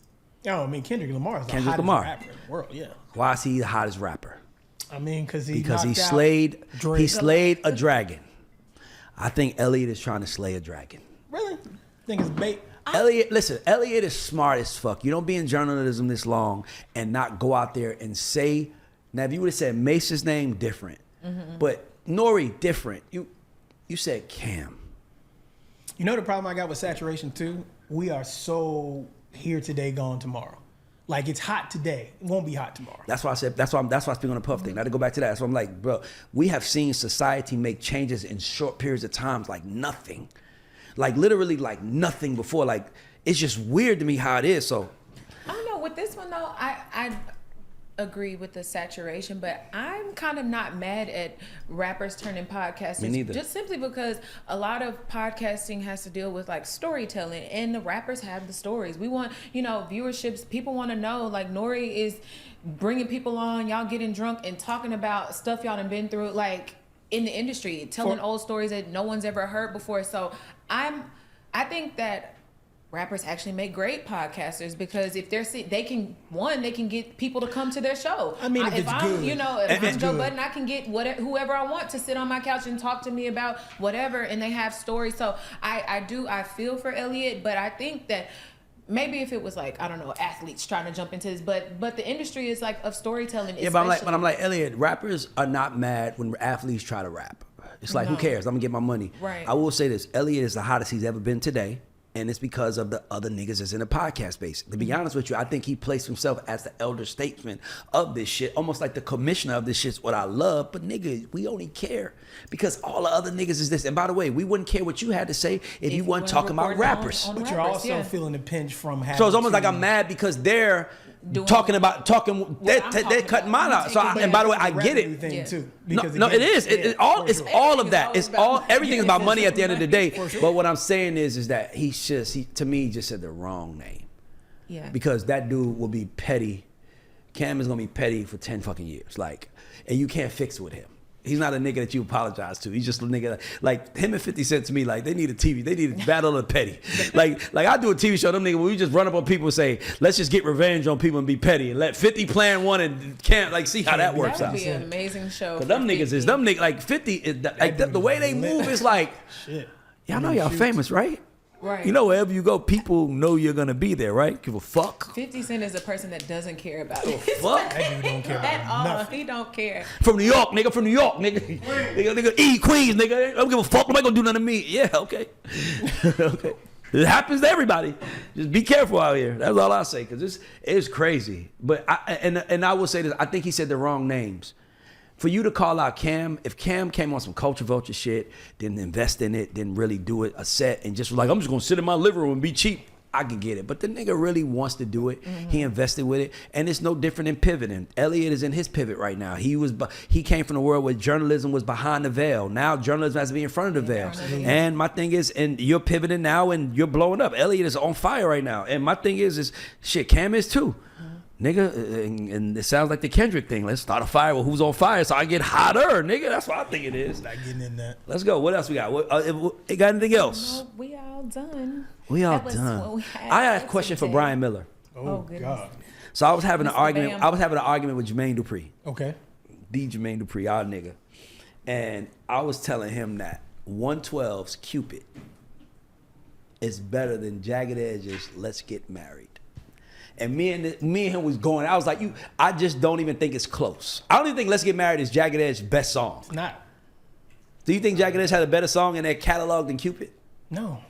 Kendrick Lamar is the Kendrick hottest Lamar. rapper in the world. Yeah. Why is he the hottest rapper? Because he slayed a dragon. I think Elliot is trying to slay a dragon. Really? I think it's bait. Elliot is smart as fuck. You don't be in journalism this long and not go out there and say. Now, if you would have said Mace's name, different. Mm-hmm. But Nori, different. You said Cam. You know the problem I got with saturation too? We are so here today, gone tomorrow. Like, it's hot today. It won't be hot tomorrow. That's why I said, that's why I speak on the Puff thing. Now to go back to that. So I'm like, bro, we have seen society make changes in short periods of times like nothing. Like, literally like nothing before. Like, it's just weird to me how it is. So I don't know. With this one though, I agree with the saturation, but I'm kind of not mad at rappers turning podcasters. Me neither. Just simply because a lot of podcasting has to deal with like storytelling, and the rappers have the stories. We want, viewerships. People want to know. Like, Nori is bringing people on, y'all getting drunk and talking about stuff y'all done been through, like in the industry, telling old stories that no one's ever heard before. So I think that rappers actually make great podcasters because if they can get people to come to their show. I mean, if I'm Joe Budden, I can get whoever I want to sit on my couch and talk to me about whatever, and they have stories. So I feel for Elliot, but I think that maybe if it was like, I don't know, athletes trying to jump into this, but the industry is like of storytelling. Yeah, but I'm like Elliot, rappers are not mad when athletes try to rap. It's like, who cares? I'm gonna get my money. Right. I will say this: Elliot is the hottest he's ever been today. And it's because of the other niggas that's in the podcast space. To be honest with you, I think he placed himself as the elder statesman of this shit, almost like the commissioner of this shit's what I love. But nigga, we only care because all the other niggas is this. And by the way, we wouldn't care what you had to say if you weren't talking about rappers. But you're also feeling the pinch from having. So it's almost like I'm mad because they're talking. They're talking cutting about. mine out. So, But and by the way, it's I a get revenue it. thing, Yeah. too, No, because no, it again, is. yeah, It's all. for It's sure. all of that. Everything's It's all. about- Everything's about money at the end of the day. For sure. But what I'm saying is that he to me just said the wrong name. Yeah. Because that dude will be petty. Cam is gonna be petty for 10 fucking years. Like, and you can't fix with him. He's not a nigga that you apologize to. He's just a nigga like him and 50 Cent to me. Like they need a TV. They need a battle of petty. Like I do a TV show. Them niggas, we just run up on people and say, let's just get revenge on people and be petty and let 50 plan one and can't like see how that works That out. would be an amazing show. Cause them niggas is them niggas like 50 is like the way they move is like Shit. y'all know y'all famous, right? Right. You know wherever you go, people know you're gonna be there, right? Give a fuck. 50 Cent is a person that doesn't care about it. Fuck. That dude don't care At about all. nothing. He don't care. From New York, nigga. From New York, nigga. nigga, E Queens, nigga. I don't give a fuck. Nobody gonna do nothing to me. Yeah, okay. Okay. It happens to everybody. Just be careful out here. That's all I say, because it's crazy. But I will say this. I think he said the wrong names. For you to call out Cam, if Cam came on some culture vulture shit, didn't invest in it, didn't really do it a set, and just was like, I'm just gonna sit in my living room and be cheap, I can get it. But the nigga really wants to do it. He invested with it, and it's no different than pivoting. Elliot is in his pivot right now. He came from the world where journalism was behind the veil. Now journalism has to be in front of the veil. And my thing is, and you're pivoting now, and you're blowing up. Elliot is on fire right now, and my thing is shit. Cam is too. Nigga, and it sounds like the Kendrick thing. Let's start a fire with who's on fire so I get hotter, nigga. That's what I think it is. Not getting in that. Let's go. What else we got? Got anything else? No, we all done. We all That was done. what we had I got a question for today. Brian Miller. Oh, goodness. God. So I was having an Mr. argument. Bam. I was having an argument with Jermaine Dupri, Okay. the Jermaine Dupri, our nigga, and I was telling him that 112's Cupid is better than Jagged Edge's Let's Get Married. And me and him was going. I was like, I just don't even think it's close. I don't even think Let's Get Married is Jagged Edge's best song. It's not. Do you think Jagged Edge had a better song in their catalog than Cupid? No.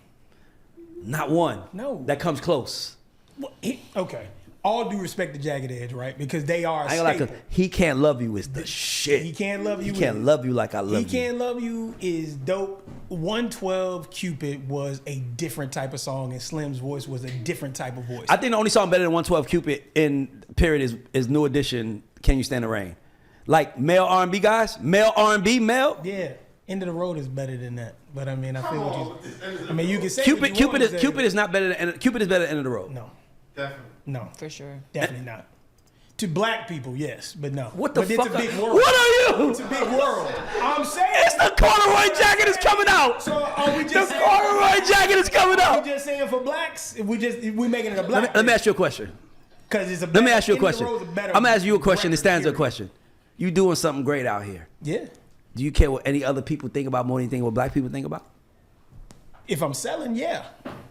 Not one. No. That comes close. Well, okay. All due respect to Jagged Edge, right? Because they are a I ain't like staple. He Can't Love You is the shit. He Can't Love You He Can't is- Love You Like I Love He You. Can't Love You is dope. 112 Cupid was a different type of song, and Slim's voice was a different type of voice. I think the only song better than 112 Cupid in period is New Edition, Can You Stand the Rain? Like male R&B guys, male R&B, male. Yeah, End of the Road is better than that. But I mean, I feel what you. I mean, you can say Cupid what you want to say. is not better than Cupid is better than End of the Road. No, Definitely. no, For sure. definitely not. To black people, yes, but no. What the but fuck? It's a big world. What are you? It's a big world. I'm saying. It's the corduroy jacket is coming out. So are we The just saying? corduroy jacket is coming Are out. we just saying for blacks? If we making it a black. Let me ask you a question. Because it's a. Let me ask you a End of the question. Road's a better I'm gonna ask you a question. It record, stands a period. question. You doing something great out here. Yeah. Do you care what any other people think about more than you think what black people think about? If I'm selling, yeah.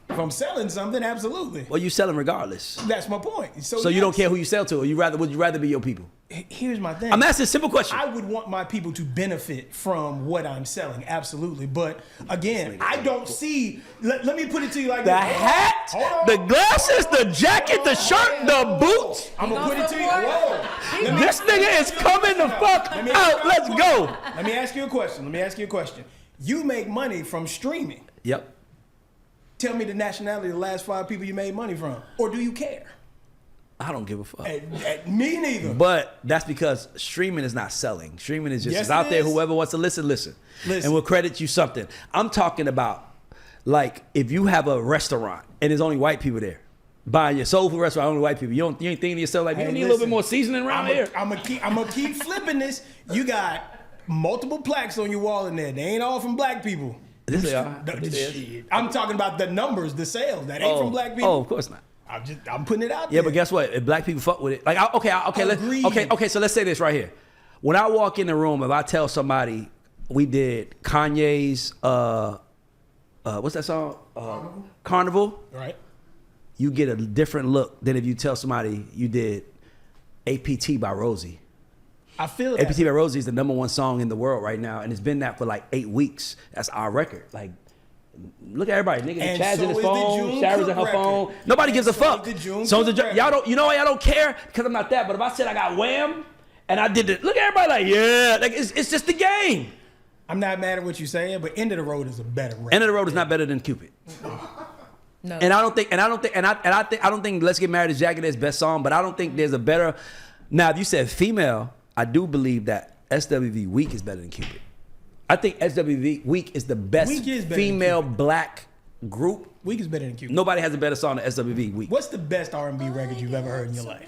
If I'm selling something, absolutely. Well, you selling regardless. That's my point. So You don't yes. care who you sell to, or would you rather be your people? Here's my thing. I'm asking a simple question. I would want my people to benefit from what I'm selling, absolutely. But again, I don't see. Let me put it to you like The this. hat, Hold on. the glasses, the jacket, the shirt, the boots. I'm He gonna put gonna it to you. support? Whoa. Let me- This nigga is coming the fuck let me ask out. you a Let's question. go. Let me ask you a question. You make money from streaming. Yep. Tell me the nationality of the last 5 people you made money from, or do you care? I don't give a fuck. Me neither. But that's because streaming is not selling. Streaming is just Yes, it's out it there. is. Whoever wants to listen. Listen. And we'll credit you something. I'm talking about like if you have a restaurant and there's only white people there buying your soul food restaurant, only white people. You ain't thinking to yourself like, you Hey, need a little bit listen, more seasoning around here. I'm gonna keep flipping this. You got multiple plaques on your wall in there. They ain't all from black people. Yes, they are. The- It is. shit. I'm talking about the numbers, the sales. That ain't from black people. Oh, of course not. I'm putting it out Yeah, there. but guess what? If black people fuck with it, like Agreed. okay. So let's say this right here. When I walk in the room, if I tell somebody we did Kanye's what's that song? Carnival. Right. You get a different look than if you tell somebody you did APT by Rosie. I feel that. APT by Rosie is the #1 song in the world right now, and it's been that for like 8 weeks. That's our record. Like, look at everybody. Nigga, And Chad's so in his is the phone, June Shara's Cook in her record. phone. Nobody And gives a so fuck. is the June So Cook y'all don't. You know why y'all don't care? Because I'm not that. But if I said I got Wham, and I did it, look at everybody like, yeah, like it's just the game. I'm not mad at what you're saying, but End of the Road is a better record. End of the Road is not better than Cupid. No. And I don't think Let's Get Married is Jagged's best song, but I don't think there's a better. Now, if you said female, I do believe that SWV Weak is better than Cupid. I think SWV Weak is the best Weak is better than female Cupid. black group. Weak is better than Cupid. Nobody has a better song than SWV Weak. What's the best R&B record you've ever heard in your life?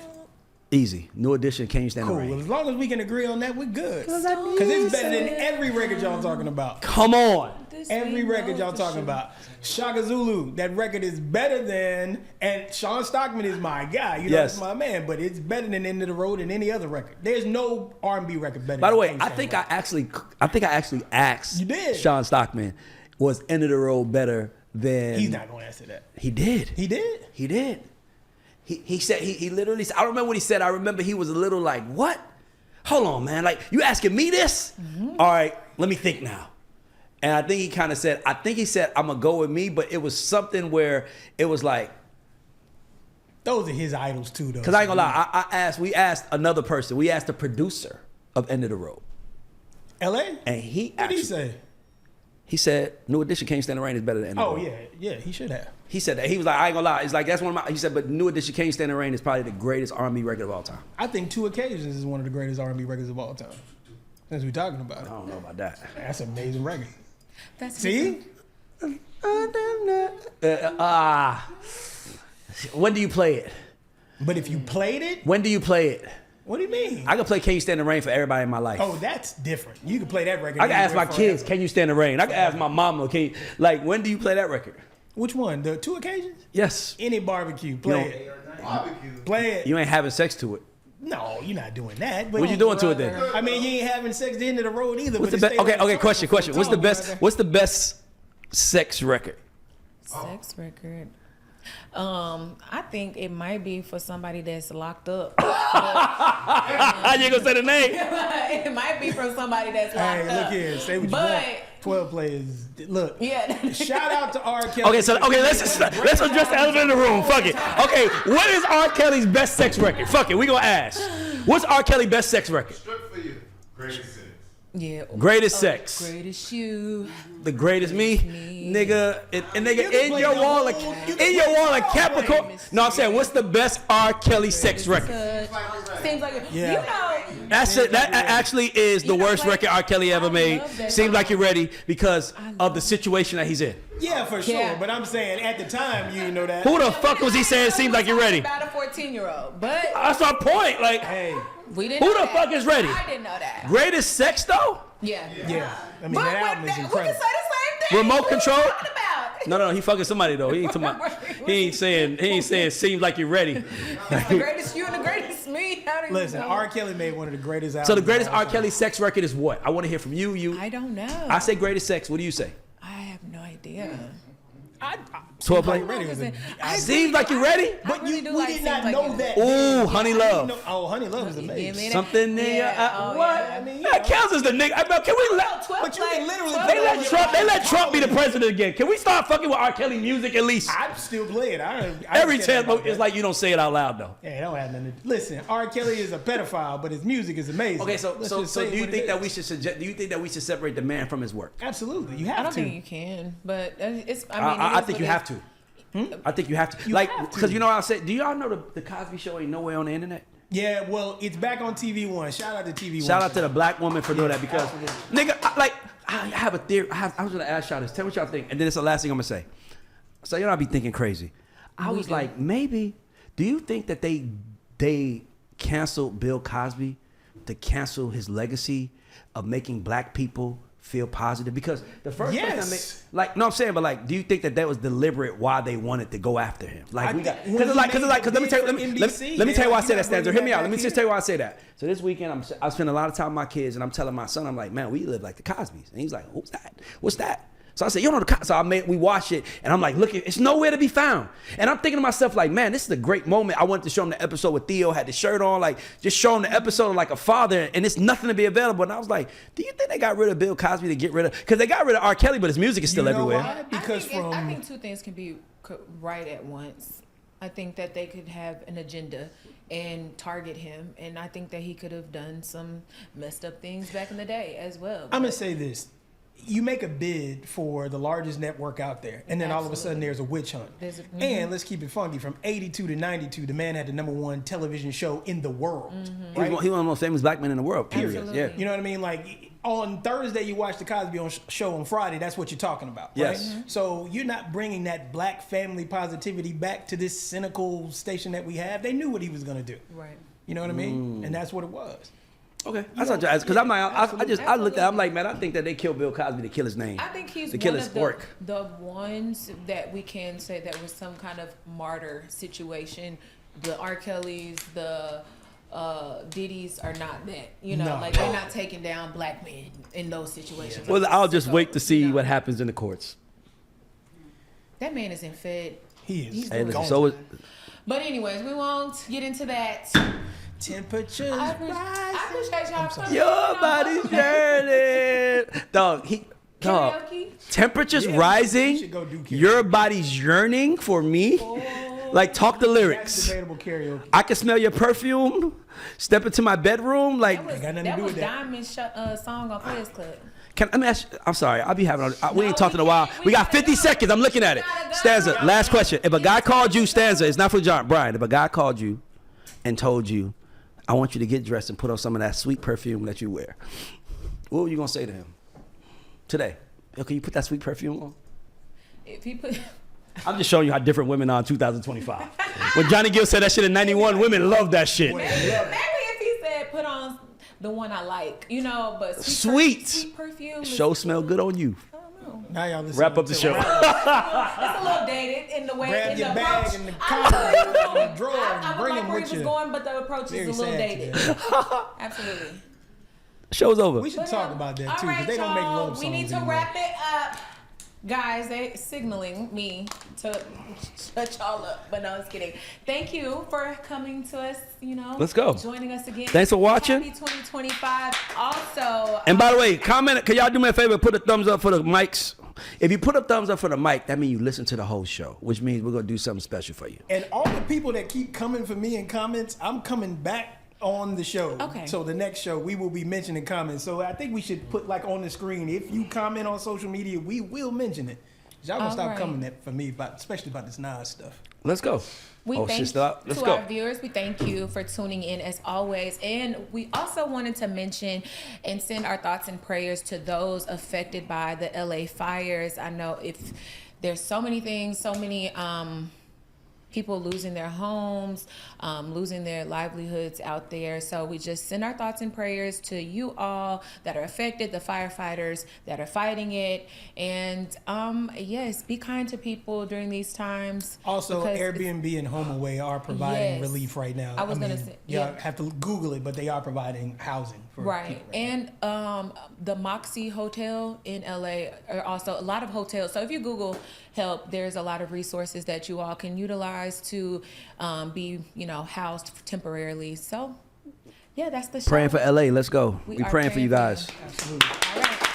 Easy. New Edition, Can You Stand the Cool. Rain? As long as we can agree on that, we're good. Because it's better than every record y'all talking about. Come on. Every record y'all talking about. Shaka Zulu, that record is better than, and Sean Stockman is my guy. You know, Yes. that's my man. But it's better than End of the Road than any other record. There's no R&B record better. By the than way, Can't I Stand think the I actually asked You did. Sean Stockman, was End of the Road better than? Rain. He's not going to answer that. He did. He did. He did. He said he literally said, I don't remember what he said. I remember he was a little like, what? Hold on, man. Like, you asking me this? All right, let me think now. And I think he kind of said, I'm gonna go with me, but it was something where it was like, Those are his idols too, though. because I ain't gonna lie, we asked another person, we asked the producer of End of the Road. L.A.? And he What did he actually, say? he said, New Edition, Can't Stand the Rain is better than End of Oh, the Road. yeah, he should have. He said that. He was like, I ain't gonna lie. He's like, that's one of my, he said, but New Edition, Can't Stand the Rain is probably the greatest R&B record of all time. I think Two Occasions is one of the greatest R&B records of all time. Since we're talking about I it. don't know about that. That's an amazing record. That's See? When do you play it? But if you played it, When do you play it? what do you mean? I can play Can You Stand the Rain for everybody in my life. Oh, that's different. You can play that record. I can ask my anywhere kids, forever. can you stand the rain? I can ask my mama, can you, like, when do you play that record? Which one? The Two Occasions? Yes. Any barbecue. Play You it. Barbecue. Play it. You ain't having sex to it. No, you're not doing that. But What you doing to it then? I mean, you ain't having sex at the end of the road either. What's but the it best? stays Okay, on okay. the Question. tongue. What's the best sex record? sex record. I think it might be for somebody that's locked up. You ain't gonna say the name? It might be from somebody that's locked Hey, up. look here. Say what you But- want. 12 players. Look. Yeah. Shout out to R. Kelly. Okay, let's address the elephant in the room. Fuck it. Okay, what is R. Kelly's best sex record? Fuck it, we gonna ask. What's R. Kelly's best sex record? Strip for you. Greatest sex. Yeah. Greatest sex. Greatest you. The greatest me, nigga, and nigga You can in play your the wall, whole- of, you can in your play wall the of whole Capricorn. thing. No, I'm saying, what's the best R. Kelly sex record? Seems like Yeah. you know. That's it. That actually is the You know, worst like, record R. Kelly ever I made. love that Seems like song. you're ready because of the situation that he's in. Yeah, for sure. Yeah. But I'm saying at the time, you didn't know that. Who the fuck was he saying? Seems like you're ready. About a 14-year-old, but That's our point. Like, Hey, we didn't. Who know the that. fuck is ready? I didn't know that. greatest sex though? Yeah. yeah. I mean, But that album is we can say incredible. the same thing. Remote What control? are you talking about? No, he fucking somebody though. He ain't talking about, he ain't saying seems like you're ready. It's the greatest you and the greatest me. How do you Listen, know? R. Kelly made one of the greatest albums. So the greatest of all R. time. Kelly sex record is what? I want to hear from you. I don't know. I say greatest sex. What do you say? I have no idea. 12 play. Ready was a- Seems like you're ready. But really you, do we like did Seems not Like know You. that. Ooh, Honey Love. Oh, Honey Love is amazing. Give me that. Something in your Yeah, oh, what? yeah. I mean, you That know. counts as the nigga. I mean, can we let? 12 But you can literally They let Trump be the president again. Can we start fucking with R. Kelly music at least? I still play it. I Every understand time about it's that. like you don't say it out loud though. Yeah, it don't have nothing. Listen, R. Kelly is a pedophile, but his music is amazing. Okay, so Let's so just so say do you what it think that is. we should suggest? Do you think that we should separate the man from his work? Absolutely, you have I don't to. think you can, but it's. I mean, I think you have to. I think you have to. You Like, have to. because you know what I said. Do y'all know the Cosby Show ain't nowhere on the internet? Yeah, well, it's back on TV One. Shout out to TV One. Shout out to the black woman for doing that because, nigga, I have a theory. I was gonna ask y'all this. Tell me what y'all think, and then it's the last thing I'm gonna say. So y'all be thinking crazy. I was like, maybe. Do you think that they canceled Bill Cosby to cancel his legacy of making black people feel positive? Because the first person that Yes. no, I'm saying, but like, do you think that was deliberate why they wanted to go after him? Like, I we got think because when it's like he because let me tell you, made let me it for NBC, let me tell you why I yeah, say that, you gotta Stanzer. bring Hear me that out. Let me back just here. tell you why I say that. So this weekend, I spend a lot of time with my kids, and I'm telling my son, I'm like, man, we live like the Cosbys, and he's like, who's that? What's that? So I said, you know the Cosby. So we watch it, and I'm like, look, it's nowhere to be found. And I'm thinking to myself, like, man, this is a great moment. I wanted to show him the episode where Theo had the shirt on, like, just show him the episode of like a father, and it's nothing to be available. And I was like, do you think they got rid of Bill Cosby to get rid of? Because they got rid of R. Kelly, but his music is still You know everywhere. why? Because I think two things can be right at once. I think that they could have an agenda and target him, and I think that he could have done some messed up things back in the day as well. I'm gonna say this: you make a bid for the largest network out there, and then all of a sudden there's a witch hunt. And let's keep it funky. From 82 to 92, the man had the #1 television show in the world. Right? He was one of the most famous black men in the world, period. Absolutely. Yeah. You know what I mean? Like on Thursday, you watch the Cosby Show. On Friday, that's what you're talking about, right? Yes. So you're not bringing that black family positivity back to this cynical station that we have. They knew what he was going to do. Right. You know what I mean? And that's what it was. Okay, that's what I because I'm like, I looked at, I'm like, man, I think that they killed Bill Cosby to kill his name. I think he's to kill one his of work. the ones that we can say that was some kind of martyr situation. The R. Kellys, the Diddy's are not that. You know, No. like they're not taking down black men in those situations. Well, Like, I'll just so, wait to see you know, what happens in the courts. That man is in Fed. He is. He's Hey, listen, gone. so is, But anyways, we won't get into that. Temperatures I appreciate y'all coming. your body's yearning. Dog, Karaoke? temperatures Yeah, we rising, should go do karaoke. your body's yearning for me. Like, talk the That's lyrics. debatable karaoke. I can smell your perfume. Step into my bedroom. Like, got nothing to That do was with that. Diamond's song on Players Club. let me ask you, I'm sorry. I'll be having, we No, ain't talked in a we while. can't. We got We 50 gotta seconds. go. I'm looking at it. We gotta go. Stanza, last question. If a guy called you, Stanza, it's not for John, Brian. If a guy called you and told you, I want you to get dressed and put on some of that sweet perfume that you wear, what were you going to say to him today? Yo, can you put that sweet perfume on? If he put, I'm just showing you how different women are in 2025. When Johnny Gill said that shit in 91, women love that shit. maybe if he said put on the one I like, you know, but Sweet. sweet perfume. is- Show smell good on you. I don't know. Now y'all listen. Wrap up the show. It's a little dated in the way. Grab in your the bag approach. and the I collar know, and the drawer and I would bring like them where with he was you. going, but the approach Very is a little sad dated. today. Absolutely. Show's over. We should talk about that All too, because right, they don't make y'all, love songs we need to anymore. wrap it up. Guys, they signaling me to shut y'all up, but no, I was kidding. Thank you for coming to us, you know. Let's go. Joining us again. Thanks for watching. Happy 2025. Also, And by the way, comment. Can y'all do me a favor? Put a thumbs up for the mics. If you put a thumbs up for the mic, that means you listen to the whole show, which means we're gonna do something special for you. And all the people that keep coming for me in comments, I'm coming back on the show. Okay. So the next show, we will be mentioning comments. So I think we should put like on the screen, if you comment on social media, we will mention it. Y'all gonna All stop right. coming at for me, especially about this Nas stuff. Let's go. we shit, thank stop. Let's to go. our viewers. We thank you for tuning in as always. And we also wanted to mention and send our thoughts and prayers to those affected by the LA fires. I know if there's so many things, so many people losing their homes, losing their livelihoods out there. So we just send our thoughts and prayers to you all that are affected, the firefighters that are fighting it. And yes, be kind to people during these times. Also, because it's- Airbnb and HomeAway are providing Yes. relief right now. I was gonna say, y'all yeah. have to Google it, but they are providing housing for Right. people right And the Moxie Hotel in LA are also a lot of hotels. So if you Google help, there's a lot of resources that you all can utilize to be, housed temporarily. So yeah, that's the show. Praying for LA. Let's go. We are praying for you praying for guys. now. Absolutely. All right.